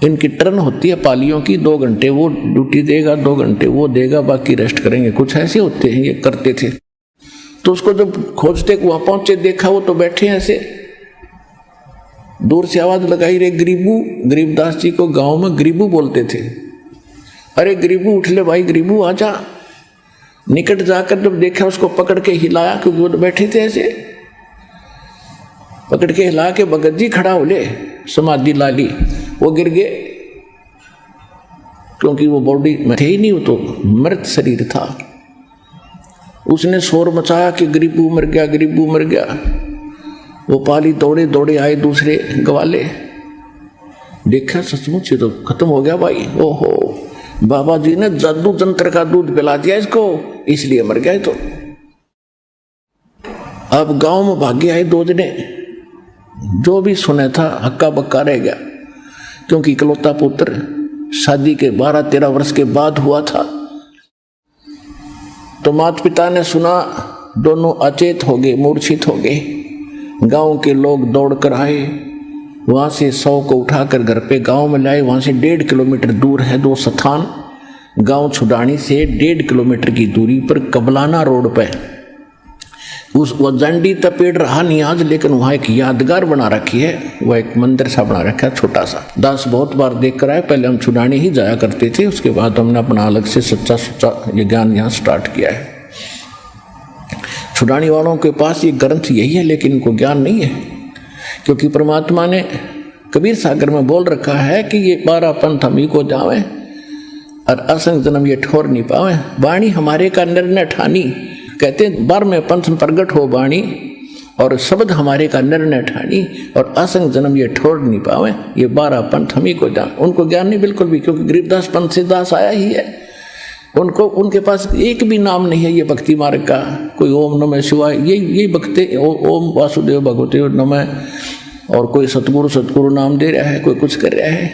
इनकी टर्न होती है पालियों की, 2 घंटे वो ड्यूटी देगा, 2 घंटे वो देगा, बाकी रेस्ट करेंगे। कुछ ऐसे होते हैं, ये करते थे। तो उसको जब खोजते वहां पहुंचे, देखा वो तो बैठे ऐसे, दूर से आवाज लगाई रे गरीबू। गरीबदास जी को गांव में गरीबू बोलते थे। अरे गरीबू उठ ले भाई, गरीबू आजा। निकट जाकर जब देखा, उसको पकड़ के हिलाया, क्योंकि वो तो बैठे थे ऐसे, पकड़ के हिला के भगत जी खड़ा हो ले, समाधि ला ली। वो गिर गए, क्योंकि वो बॉडी में थे ही नहीं, वो तो मृत शरीर था। उसने शोर मचाया कि गरीबू मर गया, गरीबू मर गया। वो पाली दौड़े दौड़े आए दूसरे ग्वाले, देखा सचमुच ये तो खत्म हो गया भाई। ओहो, बाबा जी ने जादू तंत्र का दूध पिला दिया इसको, इसलिए मर गया। तो अब गांव में भागे आए 2 जने, जो भी सुने था हक्का बक्का रह गया, क्योंकि इकलौता पुत्र शादी के 12-13 वर्ष के बाद हुआ था। तो माता पिता ने सुना, दोनों अचेत हो गए, मूर्छित हो गए। गांव के लोग दौड़ कर आए, वहाँ से 100 को उठाकर घर पे गांव में लाए। वहाँ से 1.5 किलोमीटर दूर है 2 स्थान, गांव छुडानी से 1.5 किलोमीटर की दूरी पर कबलाना रोड पे उस वजंडी तक पेड़ रहा नहीं आज, लेकिन वहाँ एक यादगार बना रखी है। वह एक मंदिर सा बना रखा है छोटा सा। दास बहुत बार देख कर आए। पहले हम छुडानी ही जाया करते थे, उसके बाद हमने अपना अलग से सच्चा ये ज्ञान यहाँ स्टार्ट किया है। छुडानी वालों के पास ये ग्रंथ यही है, लेकिन इनको ज्ञान नहीं है, क्योंकि परमात्मा ने कबीर सागर में बोल रखा है कि ये 12 पंथ हम ही को जावे और असंग जन्म ये ठोर नहीं पावे। वाणी हमारे का निर्णय ठानी, कहते हैं 12वें पंथ में प्रगट हो वाणी, और शब्द हमारे का निर्णय ठानी, और असंग जन्म ये ठोर नहीं पावे। ये 12 पंथ हम ही को जान। उनको ज्ञान नहीं बिल्कुल भी, क्योंकि गरीबदास पंथ से दास आया ही है। उनको उनके पास एक भी नाम नहीं है ये भक्ति मार्ग का। कोई ओम नमः शिवाय यही भक्ते, ओम वासुदेव भगवते नमः, और कोई सतगुरु नाम दे रहा है, कोई कुछ कर रहा है,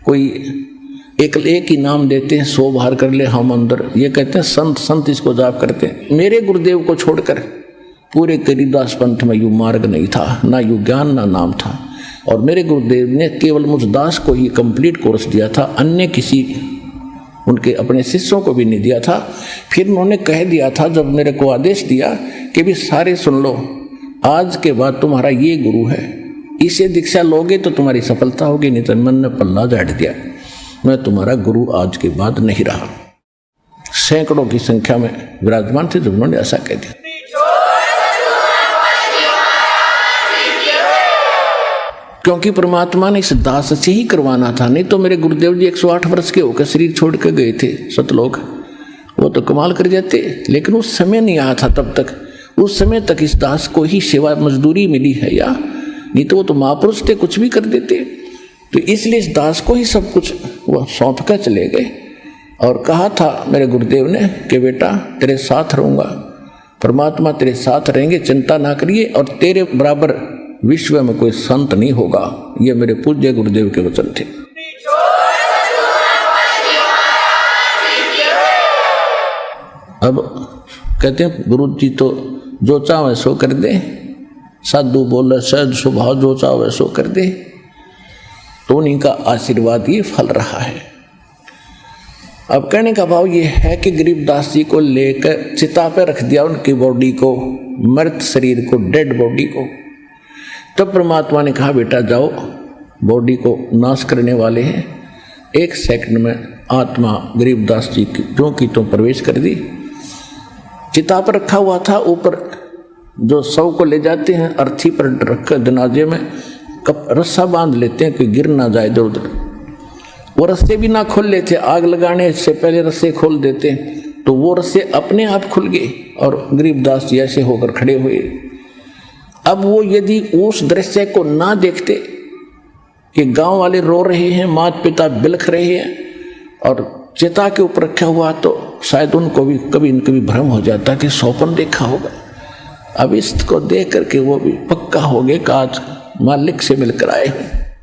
कोई एक ही नाम देते हैं, 100 बाहर कर ले हम अंदर। ये कहते हैं संत इसको जाप करते हैं। मेरे गुरुदेव को छोड़कर पूरे गरीबदास पंथ में यू मार्ग नहीं था, ना यू ज्ञान ना नाम था। और मेरे गुरुदेव ने केवल मुझ दास को ही कंप्लीट कोर्स दिया था, अन्य किसी उनके अपने शिष्यों को भी नहीं दिया था। फिर उन्होंने कह दिया था, जब मेरे को आदेश दिया कि भी सारे सुन लो, आज के बाद तुम्हारा ये गुरु है, इसे दीक्षा लोगे तो तुम्हारी सफलता होगी, नहीं तो मन ने पल्ला झाड़ दिया। मैं तुम्हारा गुरु आज के बाद नहीं रहा। सैकड़ों की संख्या में विराजमान थे जब उन्होंने ऐसा कह दिया। क्योंकि परमात्मा ने इस दास से ही करवाना था, नहीं तो मेरे गुरुदेव जी 108 वर्ष के होकर शरीर छोड़ कर गए थे सतलोक, वो तो कमाल कर जाते। लेकिन उस समय नहीं आया था, तब तक उस समय तक इस दास को ही सेवा मजदूरी मिली है, या नहीं तो वो तो महापुरुष थे, कुछ भी कर देते। तो इसलिए इस दास को ही सब कुछ वह सौंप कर चले गए। और कहा था मेरे गुरुदेव ने कि बेटा तेरे साथ रहूँगा, परमात्मा तेरे साथ रहेंगे, चिंता ना करिए, और तेरे बराबर विश्व में कोई संत नहीं होगा। ये मेरे पूज्य गुरुदेव के वचन थे। अब कहते हैं गुरु जी तो जो चाहे सो कर दे, साधु बोले सहज स्वभाव जो चाहे सो कर दे। तो उन्हीं का आशीर्वाद ये फल रहा है। अब कहने का भाव ये है कि गरीबदास जी को लेकर चिता पे रख दिया, उनकी बॉडी को, मृत शरीर को, डेड बॉडी को। तब परमात्मा ने कहा बेटा जाओ, बॉडी को नाश करने वाले हैं। 1 सेकंड में आत्मा गरीबदास जी की जो की तो प्रवेश कर दी। चिता पर रखा हुआ था, ऊपर जो शव को ले जाते हैं अर्थी पर रखकर जनाजे में रस्सा बांध लेते हैं कि गिर ना जाए इधर उधर। वो रस्से भी ना खोल लेते, आग लगाने से पहले रस्से खोल देते, तो वो रस्से अपने आप खुल गए और गरीबदास जी ऐसे होकर खड़े हुए। अब वो यदि उस दृश्य को ना देखते कि गांव वाले रो रहे हैं, माता पिता बिलख रहे हैं और चिता के ऊपर रखा हुआ, तो शायद उनको भी कभी न कभी भ्रम हो जाता कि स्वप्न देखा होगा। अब इसको देख करके वो भी पक्का हो गए कि आज मालिक से मिलकर आए हैं।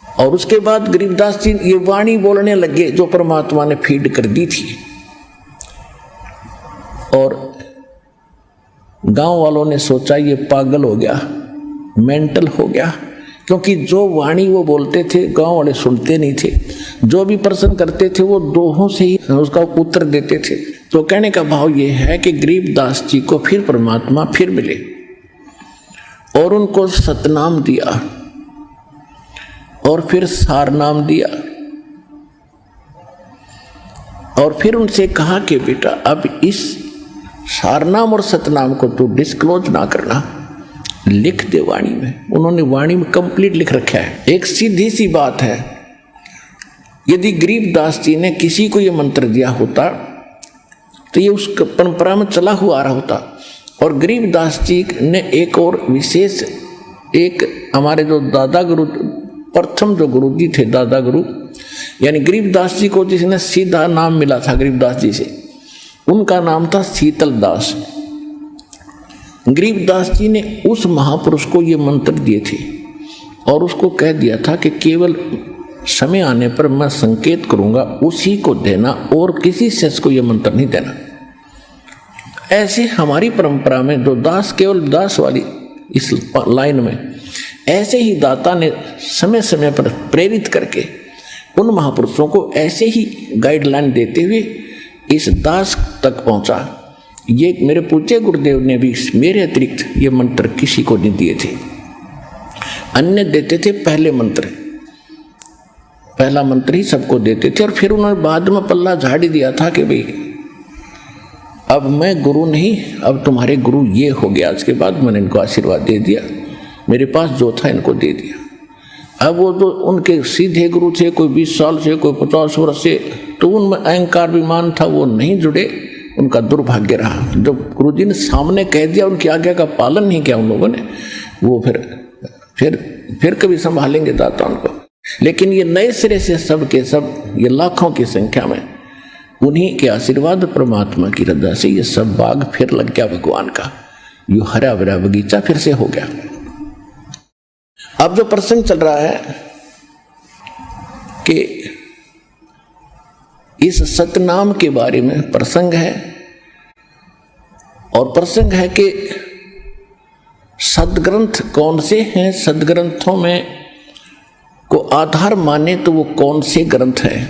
और उसके बाद गरीबदास जी ये वाणी बोलने लगे जो परमात्मा ने फीड कर दी थी। और गांव वालों ने सोचा ये पागल हो गया, मेंटल हो गया, क्योंकि जो वाणी वो बोलते थे गांव वाले सुनते नहीं थे। जो भी प्रश्न करते थे वो दोहों से ही उसका उत्तर देते थे। तो कहने का भाव ये है कि गरीबदास जी को फिर परमात्मा फिर मिले और उनको सतनाम दिया और फिर सारनाम दिया और फिर उनसे कहा कि बेटा अब इस सारनाम और सतनाम को तू डिस्क्लोज ना करना, लिख दे वाणी में। उन्होंने वाणी में कंप्लीट लिख रखा है। एक सीधी सी बात है, यदि गरीबदास जी ने किसी को ये मंत्र दिया होता तो ये उस परंपरा में चला हुआ आ रहा होता। और गरीबदास जी ने एक और विशेष, एक हमारे जो दादा गुरु, प्रथम जो गुरु जी थे दादा गुरु, यानी गरीबदास जी को जिसने सीधा नाम मिला था गरीबदास जी से, उनका नाम था शीतल दास। गरीबदास जी ने उस महापुरुष को ये मंत्र दिए थे और उसको कह दिया था कि केवल समय आने पर मैं संकेत करूंगा, उसी को देना और किसी शिष्य को ये मंत्र नहीं देना। ऐसे हमारी परंपरा में जो दास, केवल दास वाली इस लाइन में, ऐसे ही दाता ने समय समय पर प्रेरित करके उन महापुरुषों को ऐसे ही गाइडलाइन देते हुए इस दास तक पहुंचा। ये मेरे पूज्य गुरुदेव ने भी मेरे अतिरिक्त ये मंत्र किसी को नहीं दिए थे। अन्य देते थे पहले मंत्र, पहला मंत्र ही सबको देते थे। और फिर उन्होंने बाद में पल्ला झाड़ ही दिया था कि भाई अब मैं गुरु नहीं, अब तुम्हारे गुरु ये हो गया। आज के बाद मैंने इनको आशीर्वाद दे दिया, मेरे पास जो था इनको दे दिया। अब वो तो उनके सीधे गुरु थे, कोई 20 साल से, कोई 50 वर्ष से, तो उनमें अहंकार विमान था, वो नहीं जुड़े, उनका दुर्भाग्य रहा। जब गुरुजी ने सामने कह दिया, उनकी आज्ञा का पालन नहीं किया उन लोगों ने, वो फिर कभी संभालेंगे दाता उनको। लेकिन ये नए सिरे से सब के सब, ये लाखों की संख्या में, उन्हीं के आशीर्वाद परमात्मा की रजा से ये सब बाग फिर लग गया भगवान का, यू हरा भरा बगीचा फिर से हो गया। अब जो प्रसंग चल रहा है कि इस सतनाम के बारे में प्रसंग है, और प्रसंग है कि सदग्रंथ कौन से हैं, सदग्रंथों में को आधार माने तो वो कौन से ग्रंथ हैं।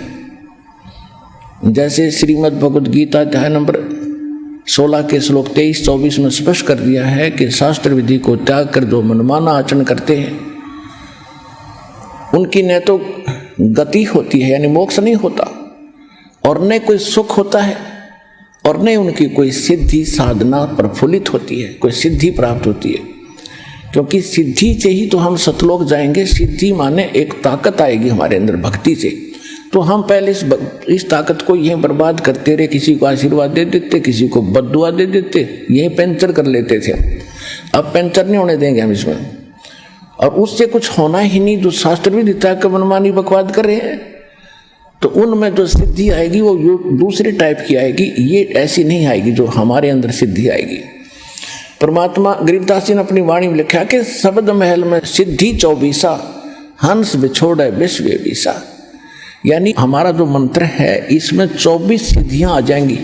जैसे श्रीमद् भगवद गीता अध्याय नंबर 16 के श्लोक 23-24 में स्पष्ट कर दिया है कि शास्त्र विधि को त्याग कर जो मनमाना आचरण करते हैं उनकी न तो गति होती है, यानी मोक्ष नहीं होता, और न कोई सुख होता है, और न उनकी कोई सिद्धि साधना प्रफुल्लित होती है, कोई सिद्धि प्राप्त होती है। क्योंकि सिद्धि से ही तो हम सतलोक जाएंगे। सिद्धि माने एक ताकत आएगी हमारे अंदर भक्ति से। तो हम पहले इस ताकत को यहीं बर्बाद करते रहे, किसी को आशीर्वाद दे देते, किसी को बद्दुआ दे देते, यहीं पेंचर कर लेते थे। अब पेंचर नहीं होने देंगे हम इसमें, और उससे कुछ होना ही नहीं। जो शास्त्र भी देता है मनमानी बकवाद कर रहे हैं, तो उनमें जो सिद्धि आएगी वो दूसरे टाइप की आएगी, ये ऐसी नहीं आएगी जो हमारे अंदर सिद्धि आएगी। परमात्मा गरीबदास जी ने अपनी वाणी में लिखा कि शब्द महल में सिद्धि 24 हंस बिछोड़े विश्व बीसा, यानी हमारा जो मंत्र है इसमें 24 सिद्धियां आ जाएंगी,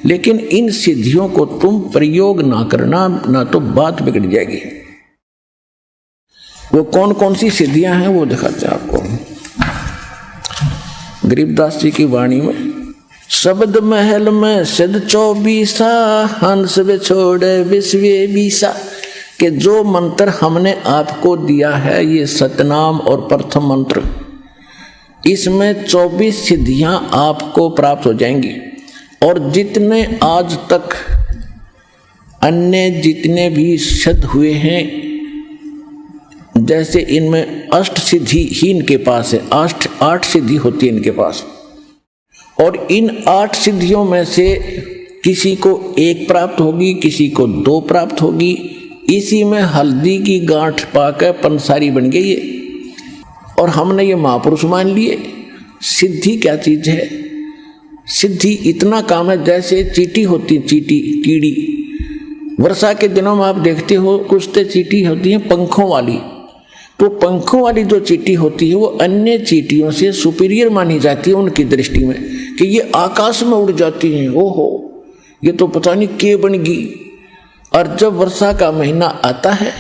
लेकिन इन सिद्धियों को तुम प्रयोग ना करना, ना तो बात बिगड़ जाएगी। वो कौन कौन सी सिद्धियां हैं वो दिखाते हैं आपको गरीबदास जी की वाणी में। शब्द महल में सिद्ध 24 हंस बिछोड़े विश्व बीसा, कि जो मंत्र हमने आपको दिया है ये सतनाम और प्रथम मंत्र, इसमें 24 सिद्धियां आपको प्राप्त हो जाएंगी। और जितने आज तक अन्य जितने भी सिद्ध हुए हैं, जैसे इनमें अष्ट सिद्धि ही इनके पास है, 8 सिद्धि होती है इनके पास, और इन 8 सिद्धियों में से किसी को 1 प्राप्त होगी, किसी को 2 प्राप्त होगी। इसी में हल्दी की गांठ पाकर पंसारी बन गई है और हमने ये महापुरुष मान लिए। सिद्धि क्या चीज है? सिद्धि इतना काम है जैसे चींटी होती, चींटी कीड़ी, वर्षा के दिनों में आप देखते हो कुछ तो चींटी होती है पंखों वाली। तो पंखों वाली जो चींटी होती है वो अन्य चींटियों से सुपीरियर मानी जाती है उनकी दृष्टि में, कि ये आकाश में उड़ जाती हैं, ओहो ये तो पता नहीं के बन गई। और जब वर्षा का महीना आता है,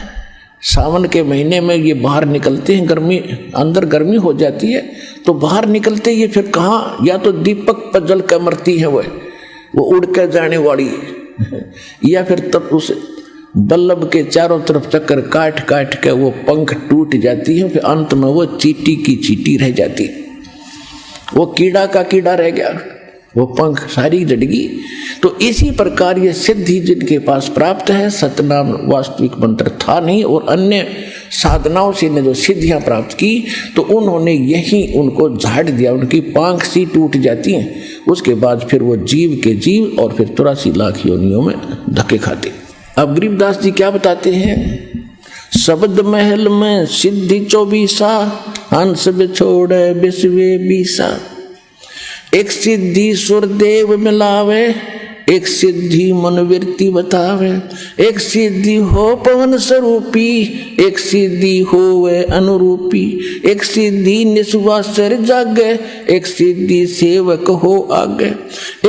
सावन के महीने में ये बाहर निकलते हैं, गर्मी अंदर गर्मी हो जाती है तो बाहर निकलते ये फिर कहाँ, या तो दीपक पर जल कर मरती है वो उड़ कर जाने वाली या फिर तब उस बल्लभ के चारों तरफ चक्कर काट काट के वो पंख टूट जाती है, फिर अंत में वो चींटी की चींटी रह जाती है, वो कीड़ा का कीड़ा रह गया, वो पंख सारी जड़गी। तो इसी प्रकार ये सिद्धि जिनके पास प्राप्त है, सतनाम वास्तविक मंत्र था नहीं और अन्य साधनाओं से ने जो सिद्धियां प्राप्त की तो उन्होंने यही उनको झाड़ दिया, उनकी पांख सी टूट जाती हैं। उसके बाद फिर वो जीव के जीव और फिर 83 लाख योनियों में धक्के खाते। अब गरीबदास जी क्या बताते हैं? शब्द महल में सिद्धि 24 हंस बिछोड़े बिस्वे 20। एक सिद्धि सुरदेव मिलावे, एक सिद्धि मनवृत्ति बतावे, एक सिद्धि हो पवन स्वरूपी, एक सिद्धि हो वे अनुरूपी, एक सिद्धि निस्वासर जागे, एक सिद्धि सेवक हो आगे,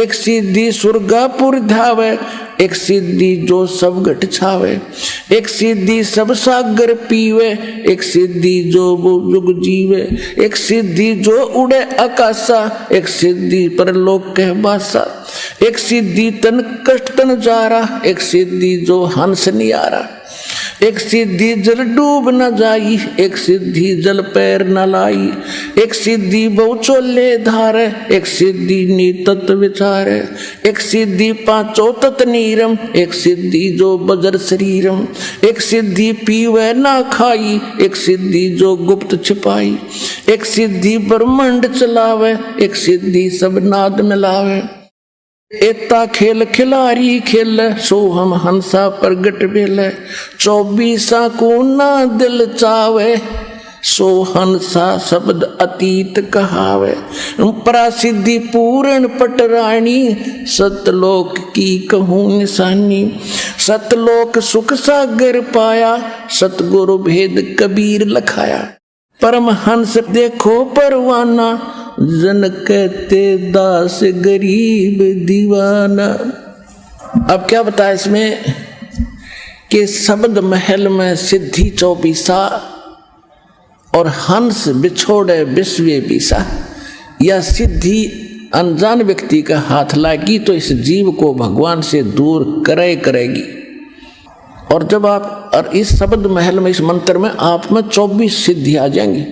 एक सिद्धि सुरगापुर धावे, एक सिद्धि जो सब घट छावे, एक सिद्धि सब सागर पीवे, एक सिद्धि जो वो युग जीवे, एक सिद्धि जो उड़े आकाशा, एक सिद्धि परलोक कह बासा, एक सिद्धि तन कष्ट तन जारा, एक सिद्धि जो हंस नियारा, एक सिद्धि जल डूब न जाई, एक सिद्धि जल पैर न लाई, एक सिद्धि बहु चोले धारे, एक सिद्धि नीतत विचारे, एक सिद्धि पांचों तत नीरम, एक सिद्धि जो बजर शरीरम, एक सिद्धि पीवे ना खाई, एक सिद्धि जो गुप्त छिपाई, एक सिद्धि ब्रह्मांड चलावे, एक सिद्धि सब नाद मिलावे, एता खेल खिलारी खेल, सो हम हंसा प्रगट भेल, 24 को ना दिल चावे, सो हंसा शब्द अतीत कहावे, परासिद्धि पूर्ण पटरानी, सतलोक की कहूँ निशानी, सतलोक सुख सागर पाया, सतगुरु भेद कबीर लखाया, परमहंस देखो परवाना, जन कहते दास गरीब दीवाना। अब क्या बताया इसमें कि शब्द महल में सिद्धि 24 और हंस बिछोड़े बिस्वे 20। यह सिद्धि अनजान व्यक्ति का हाथ लागी तो इस जीव को भगवान से दूर करेगी। और जब आप और इस शब्द महल में, इस मंत्र में आप में 24 सिद्धि आ जाएंगी,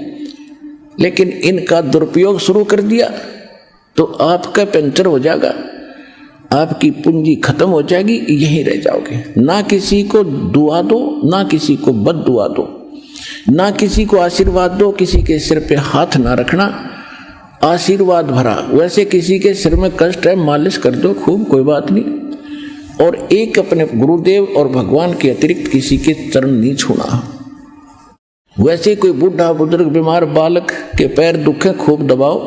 लेकिन इनका दुरुपयोग शुरू कर दिया तो आपका पंचर हो जाएगा, आपकी पूंजी खत्म हो जाएगी, यहीं रह जाओगे। ना किसी को दुआ दो, ना किसी को बद दुआ दो, ना किसी को आशीर्वाद दो, किसी के सिर पे हाथ ना रखना, आशीर्वाद भरा। वैसे किसी के सिर में कष्ट है, मालिश कर दो खूब, कोई बात नहीं। और एक अपने गुरुदेव और भगवान के अतिरिक्त किसी के चरण नहीं छूना। वैसे कोई बूढ़ा बुजुर्ग बीमार बालक के पैर दुखे, खूब दबाओ,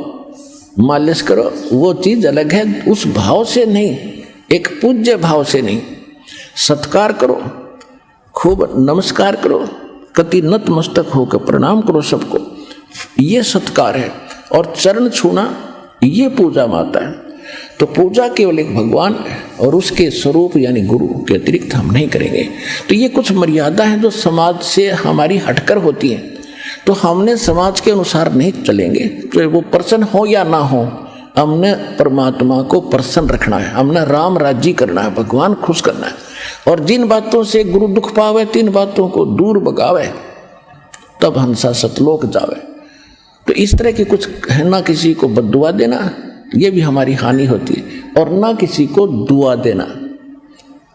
मालिश करो, वो चीज अलग है। उस भाव से नहीं, एक पूज्य भाव से नहीं, सत्कार करो, खूब नमस्कार करो, कति नतमस्तक होकर प्रणाम करो सबको, ये सत्कार है। और चरण छूना ये पूजा माता है। तो पूजा केवल एक भगवान और उसके स्वरूप यानी गुरु के अतिरिक्त हम नहीं करेंगे। तो ये कुछ मर्यादा है जो समाज से हमारी हटकर होती है, तो हमने समाज के अनुसार नहीं चलेंगे। तो वो प्रसन्न हो या ना हो, हमने परमात्मा को प्रसन्न रखना है, हमने राम राज्य करना है, भगवान खुश करना है। और जिन बातों से गुरु दुख पावे, तीन बातों को दूर भगावे, तब हंसा सतलोक जावे। तो इस तरह की कुछ है, ना किसी को बद्दुआ देना, ये भी हमारी हानि होती है, और ना किसी को दुआ देना,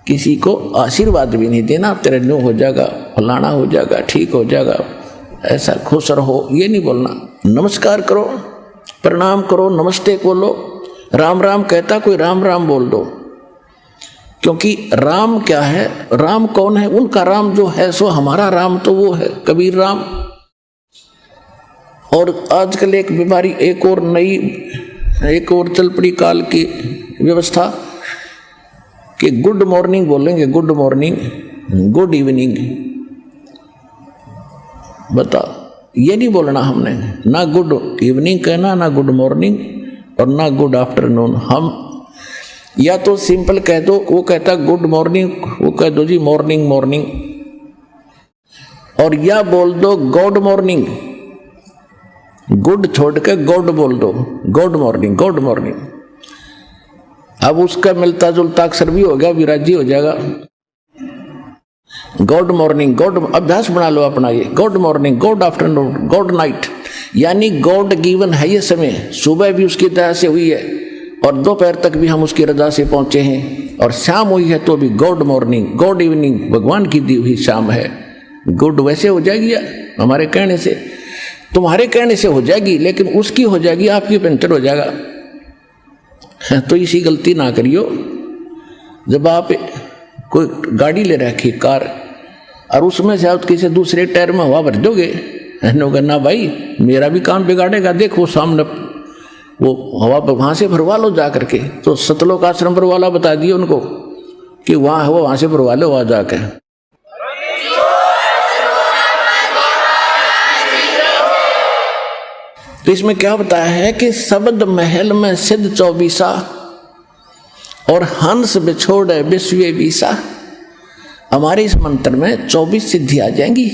किसी को आशीर्वाद भी नहीं देना, तेरे न्यू हो जाएगा, फलाना हो जाएगा, ठीक हो जाएगा, ऐसा खुश रहो, ये नहीं बोलना। नमस्कार करो, प्रणाम करो, नमस्ते बोलो, राम राम कहता कोई राम राम बोल दो, क्योंकि राम क्या है, राम कौन है, उनका राम जो है सो हमारा राम तो वो है कबीर राम। और आजकल एक बीमारी, एक और चल पड़ी काल की व्यवस्था कि गुड मॉर्निंग बोलेंगे, गुड मॉर्निंग, गुड इवनिंग। बता, ये नहीं बोलना हमने, ना गुड इवनिंग कहना, ना गुड मॉर्निंग और ना गुड आफ्टरनून। हम या तो सिंपल कह दो, वो कहता गुड मॉर्निंग, वो कह दो जी मॉर्निंग मॉर्निंग, और या बोल दो गॉड मॉर्निंग, गुड छोड़ के गॉड बोल दो, गॉड मॉर्निंग, गॉड मॉर्निंग। अब उसका मिलता जुलता अक्षर भी हो गया, विराजी हो जाएगा। गॉड मॉर्निंग, गॉड, अभ्यास बना लो अपना ये, God morning, God afternoon, God night, यानी गॉड गिवन है ये समय। सुबह भी उसकी दया से हुई है और दोपहर तक भी हम उसकी रजा से पहुंचे हैं, और शाम हुई है तो भी गॉड मॉर्निंग, गॉड इवनिंग, भगवान की दी हुई शाम है। गुड वैसे हो जाएगी या हमारे कहने से, तुम्हारे कहने से हो जाएगी, लेकिन उसकी हो जाएगी, आपकी पंचर हो जाएगा। तो इसी गलती ना करियो। जब आप कोई गाड़ी ले रखी कार और उसमें से आप किसी दूसरे टायर में हवा भर दोगे, ना भाई मेरा भी काम बिगाड़ेगा, देखो सामने वो हवा वहां से भरवा लो जा करके। तो सतलोक आश्रम पर वाला बता दिए उनको कि वहां हवा वहां से भरवा लो, वहां जाके। तो इसमें क्या बताया है कि शब्द महल में सिद्ध 24 और हंस बिछोड़े विश्व 20। हमारे इस मंत्र में 24 सिद्धि आ जाएंगी।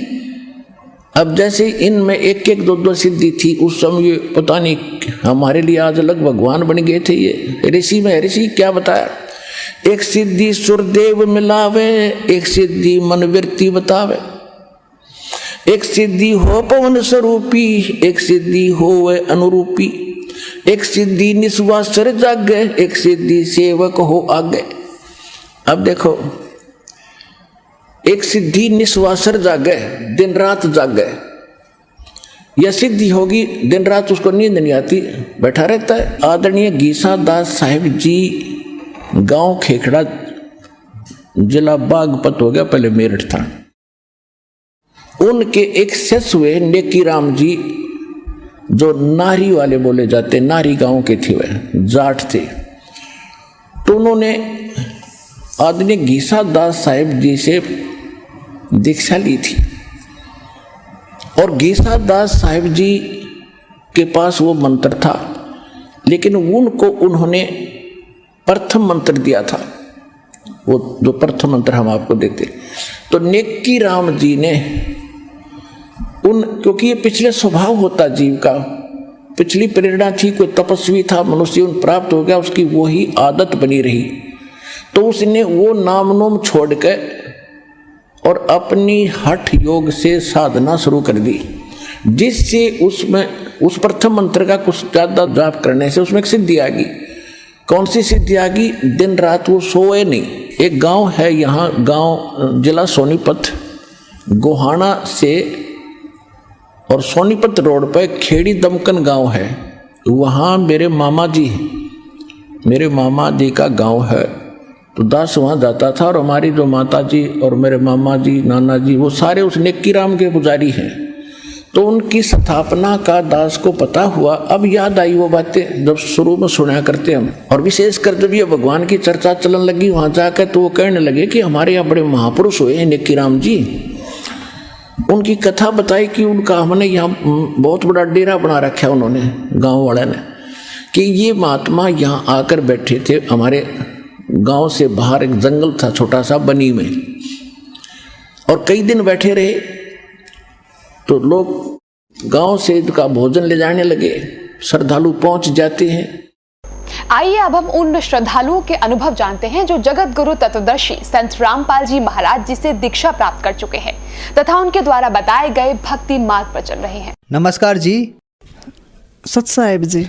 अब जैसे इनमें एक एक दो दो सिद्धि थी, उस समय पता नहीं हमारे लिए आज अलग भगवान बन गए थे ये ऋषि में। ऋषि क्या बताया, एक सिद्धि सुरदेव मिलावे, एक सिद्धि मनवृत्ति बतावे, एक सिद्धि हो पवन स्वरूपी, एक सिद्धि हो अनुरूपी, एक सिद्धि निस्वासर जागे, एक सिद्धि सेवक हो आगे। अब देखो, एक सिद्धि निस्वासर जागे, दिन रात जागे, यह सिद्धि होगी, दिन रात उसको नींद नहीं आती, बैठा रहता है। आदरणीय गीसा दास साहिब जी, गांव खेखड़ा, जिला बागपत हो गया, पहले मेरठ था। उनके एक शिष्य हुए नेकी राम जी, जो नारी वाले बोले जाते, नारी गांव के थे, वह जाट थे। तो उन्होंने आदरणीय गीसा दास साहिब जी से दीक्षा ली थी, और गीसा दास साहिब जी के पास वो मंत्र था, लेकिन उनको उन्होंने प्रथम मंत्र दिया था, वो जो प्रथम मंत्र हम आपको देते। तो नेकी राम जी ने क्योंकि ये पिछले स्वभाव होता जीव का, पिछली प्रेरणा थी, कोई तपस्वी था, मनुष्य जीवन प्राप्त हो गया, उसकी वही आदत बनी रही, तो उसने वो नाम नोम छोड़ के और अपनी हठ योग से साधना शुरू कर दी, जिससे उसमें उस प्रथम मंत्र का कुछ ज़्यादा जाप करने से उसमें एक सिद्धि आ गई। कौन सी सिद्धि आ गई? दिन रात वो सोए नहीं। एक गांव है यहाँ, गांव जिला सोनीपत, गोहाना से और सोनीपत रोड पर खेड़ी दमकन गांव है, वहाँ मेरे मामा जी का गांव है। तो दास वहाँ जाता था, और हमारी जो माता जी और मेरे मामा जी, नाना जी, वो सारे उस नेकी राम के पुजारी हैं। तो उनकी स्थापना का दास को पता हुआ। अब याद आई वो बातें जब शुरू में सुना करते हम, और विशेषकर जब ये भगवान की चर्चा चलन लगी वहाँ जाकर, तो वो कहने लगे कि हमारे यहाँ बड़े महापुरुष हुए हैं नेकी राम जी। उनकी कथा बताई कि उनका हमने यहाँ बहुत बड़ा डेरा बना रखा है उन्होंने, गाँव वाले ने, कि ये महात्मा यहाँ आकर बैठे थे। हमारे गांव से बाहर एक जंगल था छोटा सा, बनी में, और कई दिन बैठे रहे। तो लोग गांव से इनका भोजन ले जाने लगे, श्रद्धालु पहुंच जाते हैं। आइए अब हम उन श्रद्धालुओं के अनुभव जानते हैं जो जगत गुरु तत्वदर्शी संत रामपाल जी महाराज जी से दीक्षा प्राप्त कर चुके हैं तथा उनके द्वारा बताए गए भक्ति मार्ग पर चल रहे हैं। नमस्कार जी। सत साहिब जी।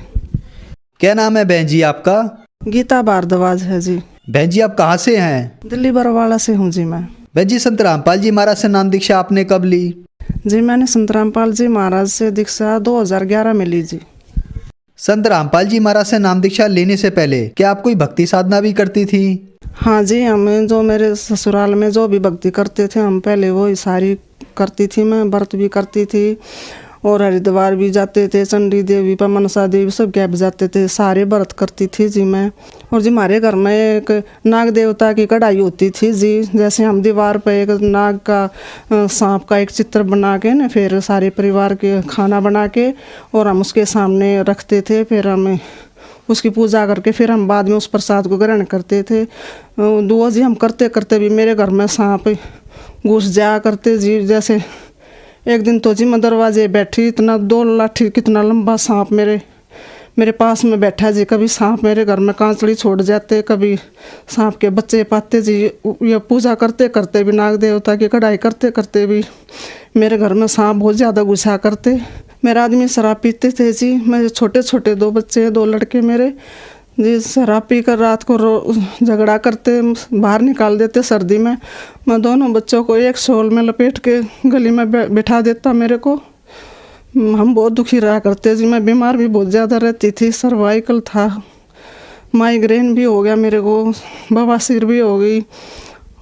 क्या नाम है बहन जी आपका? गीता भारद्वाज है जी। बहन जी आप कहाँ से हैं? दिल्ली बरवाला से हूँ जी मैं। बहन जी संत रामपाल जी महाराज से नाम दीक्षा आपने कब ली? जी मैंने संत रामपाल जी महाराज से दीक्षा 2011 में ली जी। संत रामपाल जी महाराज से नाम दीक्षा लेने से पहले क्या आप कोई भक्ति साधना भी करती थी? हाँ जी, हम जो मेरे ससुराल में जो भी भक्ति करते थे हम पहले वो ही सारी करती थी। मैं व्रत भी करती थी और हरिद्वार भी जाते थे, चंडी देवी पर मनसा देवी सब गैप जाते थे, सारे व्रत करती थी जी मैं। और जी हमारे घर में एक नाग देवता की कढ़ाई होती थी जी, जैसे हम दीवार पर एक नाग का सांप का एक चित्र बना के ना फिर सारे परिवार के खाना बना के और हम उसके सामने रखते थे, फिर हम उसकी पूजा करके फिर हम बाद में उस प्रसाद को ग्रहण करते थे। दुआ जी हम करते करते भी मेरे घर में सांप घुस जाया करते जी। जैसे एक दिन तो जी मैं दरवाजे बैठी, इतना 2 लाठी कितना लंबा सांप मेरे पास में बैठा जी। कभी सांप मेरे घर में कांचड़ी छोड़ जाते, कभी सांप के बच्चे पाते जी। ये पूजा करते करते भी नाग देवता की कढ़ाई करते करते भी मेरे घर में सांप बहुत ज़्यादा घुसा करते। मेरे आदमी शराब पीते थे जी। मेरे छोटे छोटे 2 बच्चे, 2 लड़के मेरे जी, शराब पी कर रात को झगड़ा करते, बाहर निकाल देते सर्दी में। मैं दोनों बच्चों को एक शॉल में लपेट के गली में बिठा देता मेरे को। हम बहुत दुखी रहा करते जी। मैं बीमार भी बहुत ज़्यादा रहती थी, सर्वाइकल था, माइग्रेन भी हो गया मेरे को, बवासीर भी हो गई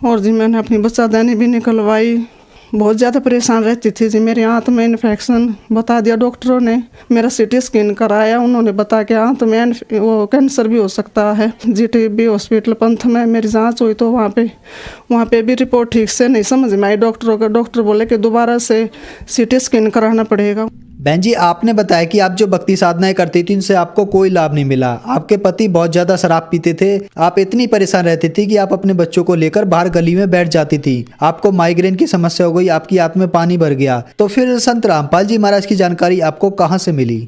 और जी मैंने अपनी बच्चादानी भी निकलवाई। बहुत ज़्यादा परेशान रहती थी जी। मेरी आंत में इन्फेक्शन बता दिया डॉक्टरों ने। मेरा सीटी स्कैन कराया, उन्होंने बताया कि आंत में वो कैंसर भी हो सकता है। जीटीबी हॉस्पिटल पंथ में मेरी जांच हुई तो वहाँ पे भी रिपोर्ट ठीक से नहीं समझ में आई डॉक्टरों का। डॉक्टर बोले कि दोबारा से सीटी स्कैन कराना पड़ेगा। बहन जी, आपने बताया कि आप जो भक्ति साधनाएं करती थी उनसे आपको कोई लाभ नहीं मिला। आपके पति बहुत ज़्यादा शराब पीते थे, आप इतनी परेशान रहती थी कि आप अपने बच्चों को लेकर बाहर गली में बैठ जाती थी। आपको माइग्रेन की समस्या हो गई, आपकी आंत में पानी भर गया। तो फिर संत रामपाल जी महाराज की जानकारी आपको कहाँ से मिली?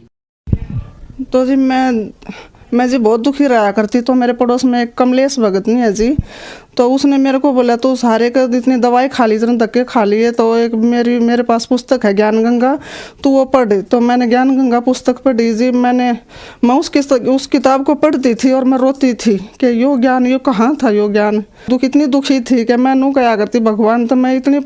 तो जी मैं जी बहुत दुखी रहा करती। तो मेरे पड़ोस में एक कमलेश भगत नहीं है जी, तो उसने मेरे को बोला तू सारे का इतनी दवाई खा ली, इतने धक्के खा लिए, तो एक मेरे पास पुस्तक है ज्ञान गंगा, तू वो पढ़। तो मैंने ज्ञान गंगा पुस्तक पढ़ी जी। मैं उस किताब को पढ़ती थी और मैं रोती थी कि यो ज्ञान यो कहाँ था यो ज्ञान। इतनी दुखी थी कि मैं नू क्या करती भगवान, तो मैं इतनी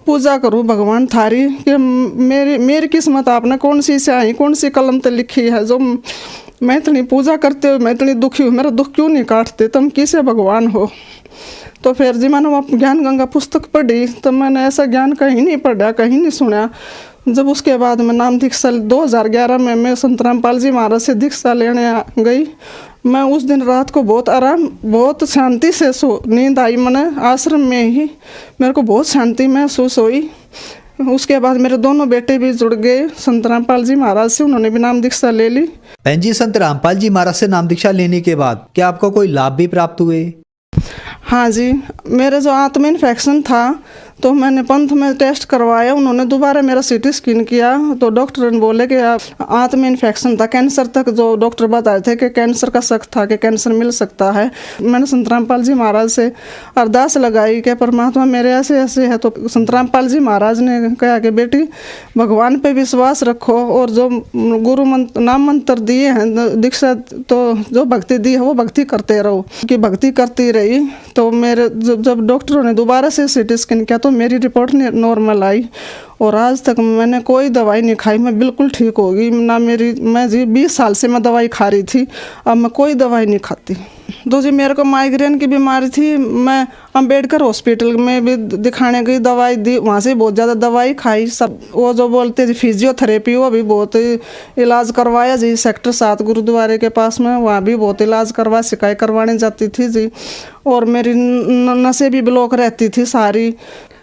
पूजा करूँ भगवान थारी कि मेरी किस्मत आपने कौन सी स्याही कौन सी कलम पे लिखी है जो मैं इतनी पूजा करते हुए मैं इतनी दुखी हूँ, मेरा दुख क्यों नहीं काटते, तुम किसे भगवान हो। तो फिर जी मैंने वो ज्ञान गंगा पुस्तक पढ़ी, तो मैंने ऐसा ज्ञान कहीं नहीं पढ़ा, कहीं नहीं सुना। जब उसके बाद मैं नाम दीक्षा 2011 में मैं संत रामपाल जी महाराज से दीक्षा लेने गई। मैं उस दिन रात को बहुत आराम बहुत शांति से नींद आई। मैंने आश्रम में ही मेरे को बहुत शांति महसूस हुई। उसके बाद मेरे दोनों बेटे भी जुड़ गए संत रामपाल जी महाराज से, उन्होंने भी नाम दीक्षा ले ली। बहन जी, संत रामपाल जी महाराज से नाम दीक्षा लेने के बाद क्या आपको कोई लाभ भी प्राप्त हुए? हाँ जी, मेरे जो आंत में इन्फेक्शन था तो मैंने पंथ में टेस्ट करवाया। उन्होंने दोबारा मेरा सीटी स्कैन किया तो डॉक्टर ने बोले कि आप आंत में इन्फेक्शन था, कैंसर तक जो डॉक्टर बताए थे कि कैंसर का शक था कि कैंसर मिल सकता है। मैंने संत रामपाल जी महाराज से अरदास लगाई कि परमात्मा मेरे ऐसे ऐसे है। तो संत रामपाल जी महाराज ने कहा कि बेटी भगवान पे विश्वास रखो और जो गुरु नाम मंत्र दिए हैं दीक्षा, तो जो भक्ति दी है वो भक्ति करते रहो। कि भक्ति करती रही तो मेरे जब डॉक्टरों ने दोबारा से सीटी स्कैन किया तो मेरी रिपोर्ट नॉर्मल आई और आज तक मैंने कोई दवाई नहीं खाई। मैं बिल्कुल ठीक हो गई ना। मैं जी 20 साल से मैं दवाई खा रही थी, अब मैं कोई दवाई नहीं खाती। तो जी मेरे को माइग्रेन की बीमारी थी, मैं अंबेडकर हॉस्पिटल में भी दिखाने गई, दवाई दी, वहाँ से बहुत ज़्यादा दवाई खाई। सब वो जो बोलते थे फिजियोथेरेपी वो भी बहुत इलाज करवाया जी। सेक्टर 7 गुरुद्वारे के पास में वहाँ भी बहुत इलाज करवा शिकायत करवाने जाती थी जी। और मेरी नसें भी ब्लॉक रहती थी सारी।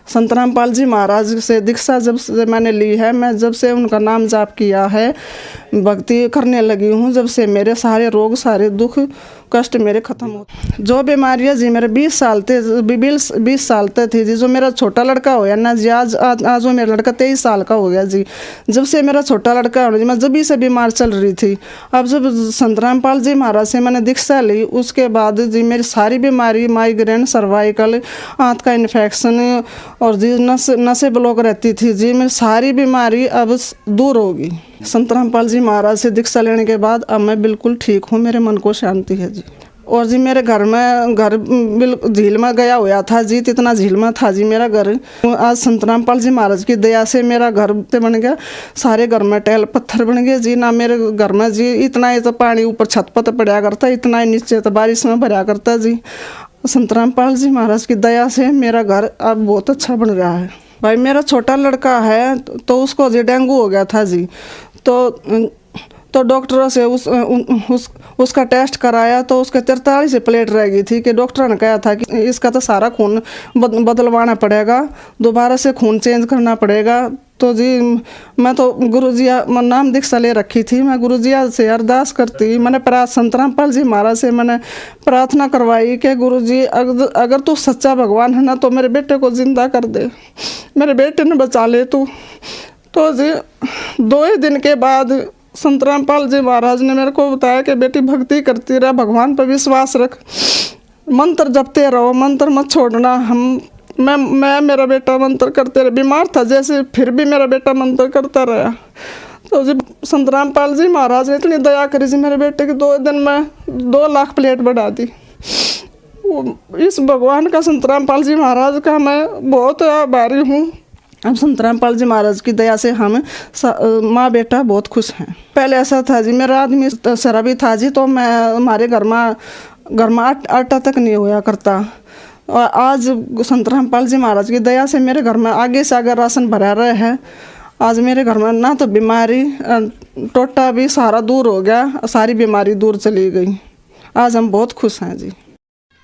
संत रामपाल जी महाराज से दीक्षा जब से मैंने ली है, मैं जब से उनका नाम जाप किया है, भक्ति करने लगी हूँ, जब से मेरे सारे रोग सारे दुख कष्ट मेरे खत्म होते। जो बीमारियाँ जी मेरे 20 साल तक थी जी। जो मेरा छोटा लड़का होया ना जी, आज वो मेरा लड़का 23 साल का हो गया जी। जब से मेरा छोटा लड़का हो जी मैं जब से बीमार चल रही थी। अब जब संत रामपाल जी महाराज से मैंने दीक्षा ली उसके बाद जी मेरी सारी बीमारी माइग्रेन सर्वाइकल आंत का इन्फेक्शन और जी नसें ब्लॉक रहती थी जी, मेरी सारी बीमारी अब दूर होगी। संत रामपाल जी महाराज से दीक्षा लेने के बाद अब मैं बिल्कुल ठीक हूँ, मेरे मन को शांति है जी। और जी मेरे घर बिल्कुल झील में गया हुआ था जी, इतना झील में था जी मेरा घर। आज संत रामपाल जी महाराज की दया से मेरा घर बन गया, सारे घर में टैल पत्थर बन गए जी। ना मेरे घर में जी इतना ही तो पानी ऊपर छत पर तो पड़ा करता, इतना ही नीचे तो बारिश में भरा करता जी। संत रामपाल जी महाराज की दया से मेरा घर अब बहुत अच्छा बन रहा है। भाई मेरा छोटा लड़का है तो उसको जी डेंगू हो गया था जी, तो डॉक्टरों से उसका टेस्ट कराया तो उसके 43 प्लेट रह गई थी कि डॉक्टर ने कहा था कि इसका तो सारा खून बदलवाना पड़ेगा, दोबारा से खून चेंज करना पड़ेगा। तो जी मैं तो गुरुजी नाम दीक्षा ले रखी थी, मैं गुरुजी से अरदास करती, मैंने संत रामपाल जी महाराज से मैंने प्रार्थना करवाई कि गुरुजी अगर तू सच्चा भगवान है ना तो मेरे बेटे को जिंदा कर दे, मेरे बेटे ने बचा ले तू। तो जी 2 ही दिन के बाद संत रामपाल जी महाराज ने मेरे को बताया कि बेटी भक्ति करती रह, भगवान पर विश्वास रख, मंत्र जपते रहो, मंत्र मत छोड़ना। मैं मेरा बेटा मंत्र करते रहे, बीमार था जैसे फिर भी मेरा बेटा मंत्र करता रहा। तो जी संत रामपाल जी महाराज ने इतनी दया करी जी, मेरे बेटे की 2 दिन में 2 लाख प्लेट बढ़ा दी। इस भगवान का, संत रामपाल जी महाराज का मैं बहुत आभारी हूँ। अब संत रामपाल जी महाराज की दया से हम माँ बेटा बहुत खुश हैं। पहले ऐसा था जी, मेरा आदमी शराबी था जी, तो हमारे घर में आटा तक नहीं होया करता। और आज संत रामपाल जी महाराज की दया से मेरे घर में आगे से आगे राशन भरा रहे हैं। आज मेरे घर में ना तो बीमारी टोटा भी सारा दूर हो गया, सारी बीमारी दूर चली गई। आज हम बहुत खुश हैं जी।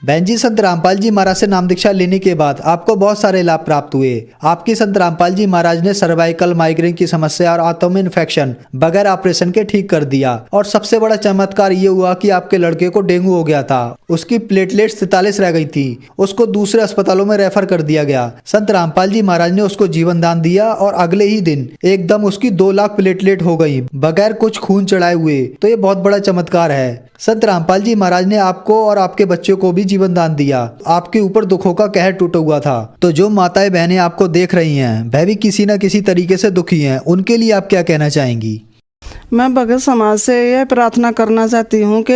बहन जी, संत रामपाल जी महाराज से नाम दीक्षा लेने के बाद आपको बहुत सारे लाभ प्राप्त हुए। आपकी संत रामपाल जी महाराज ने सर्वाइकल माइग्रेन की समस्या और आंतों में इन्फेक्शन बगैर ऑपरेशन के ठीक कर दिया। और सबसे बड़ा चमत्कार ये हुआ कि आपके लड़के को डेंगू हो गया था, उसकी प्लेटलेट्स 43 रह गई थी, उसको दूसरे अस्पतालों में रेफर कर दिया गया। संत रामपाल जी महाराज ने उसको जीवन दान दिया और अगले ही दिन एकदम उसकी 2 लाख प्लेटलेट हो गई बगैर कुछ खून चढ़ाए हुए। तो ये बहुत बड़ा चमत्कार है। संत रामपाल जी महाराज ने आपको और आपके बच्चों को भी जीवन दान दिया। आपके ऊपर दुखों का कहर टूटा हुआ था। तो जो माताएं बहनें आपको देख रही हैं, वह भी किसी न किसी तरीके से दुखी हैं, उनके लिए आप क्या कहना चाहेंगी? मैं भगत समाज से यह प्रार्थना करना चाहती हूँ कि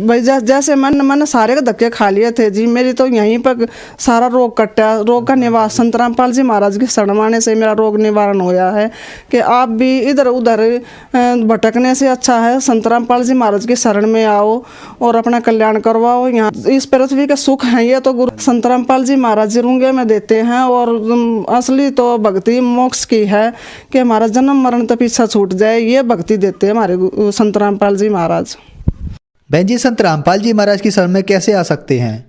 भाई जैसे मैंने सारे के धक्के खा लिए थे जी, मेरी तो यहीं पर सारा रोग कटा, रोग का निवारण संत रामपाल जी महाराज के शरण आने से मेरा रोग निवारण होया है। कि आप भी इधर उधर भटकने से अच्छा है संत रामपाल जी महाराज के शरण में आओ और अपना कल्याण करवाओ। यहाँ इस पृथ्वी के सुख है ये तो गुरु संत रामपाल जी महाराज जी रूंगे में देते हैं। और असली तो भक्ति मोक्ष की है कि हमारा जन्म मरण तो पीछा छूट जाए, ये भक्ति देते हैं हमारे संत रामपाल जी महाराज। बहन जी, संत रामपाल जी महाराज की शरण में कैसे आ सकते हैं?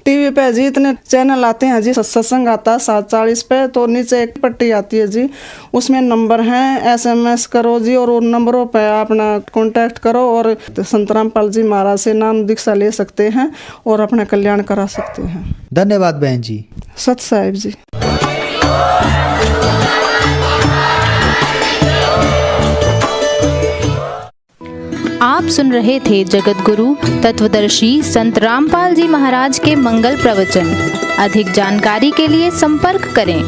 टीवी पे जी इतने चैनल आते हैं जी, सत्संग आता है 7:40 पे, तो नीचे एक पट्टी आती है जी, उसमें नंबर हैं, SMS करो जी और उन नंबरों पे अपना कांटेक्ट करो और संत रामपाल जी महाराज से नाम दीक्षा ले सकते हैं और अपना कल्याण करा सकते हैं। धन्यवाद बहन जी। सत साहिब जी। आप सुन रहे थे जगत गुरु तत्वदर्शी संत रामपाल जी महाराज के मंगल प्रवचन। अधिक जानकारी के लिए संपर्क करें।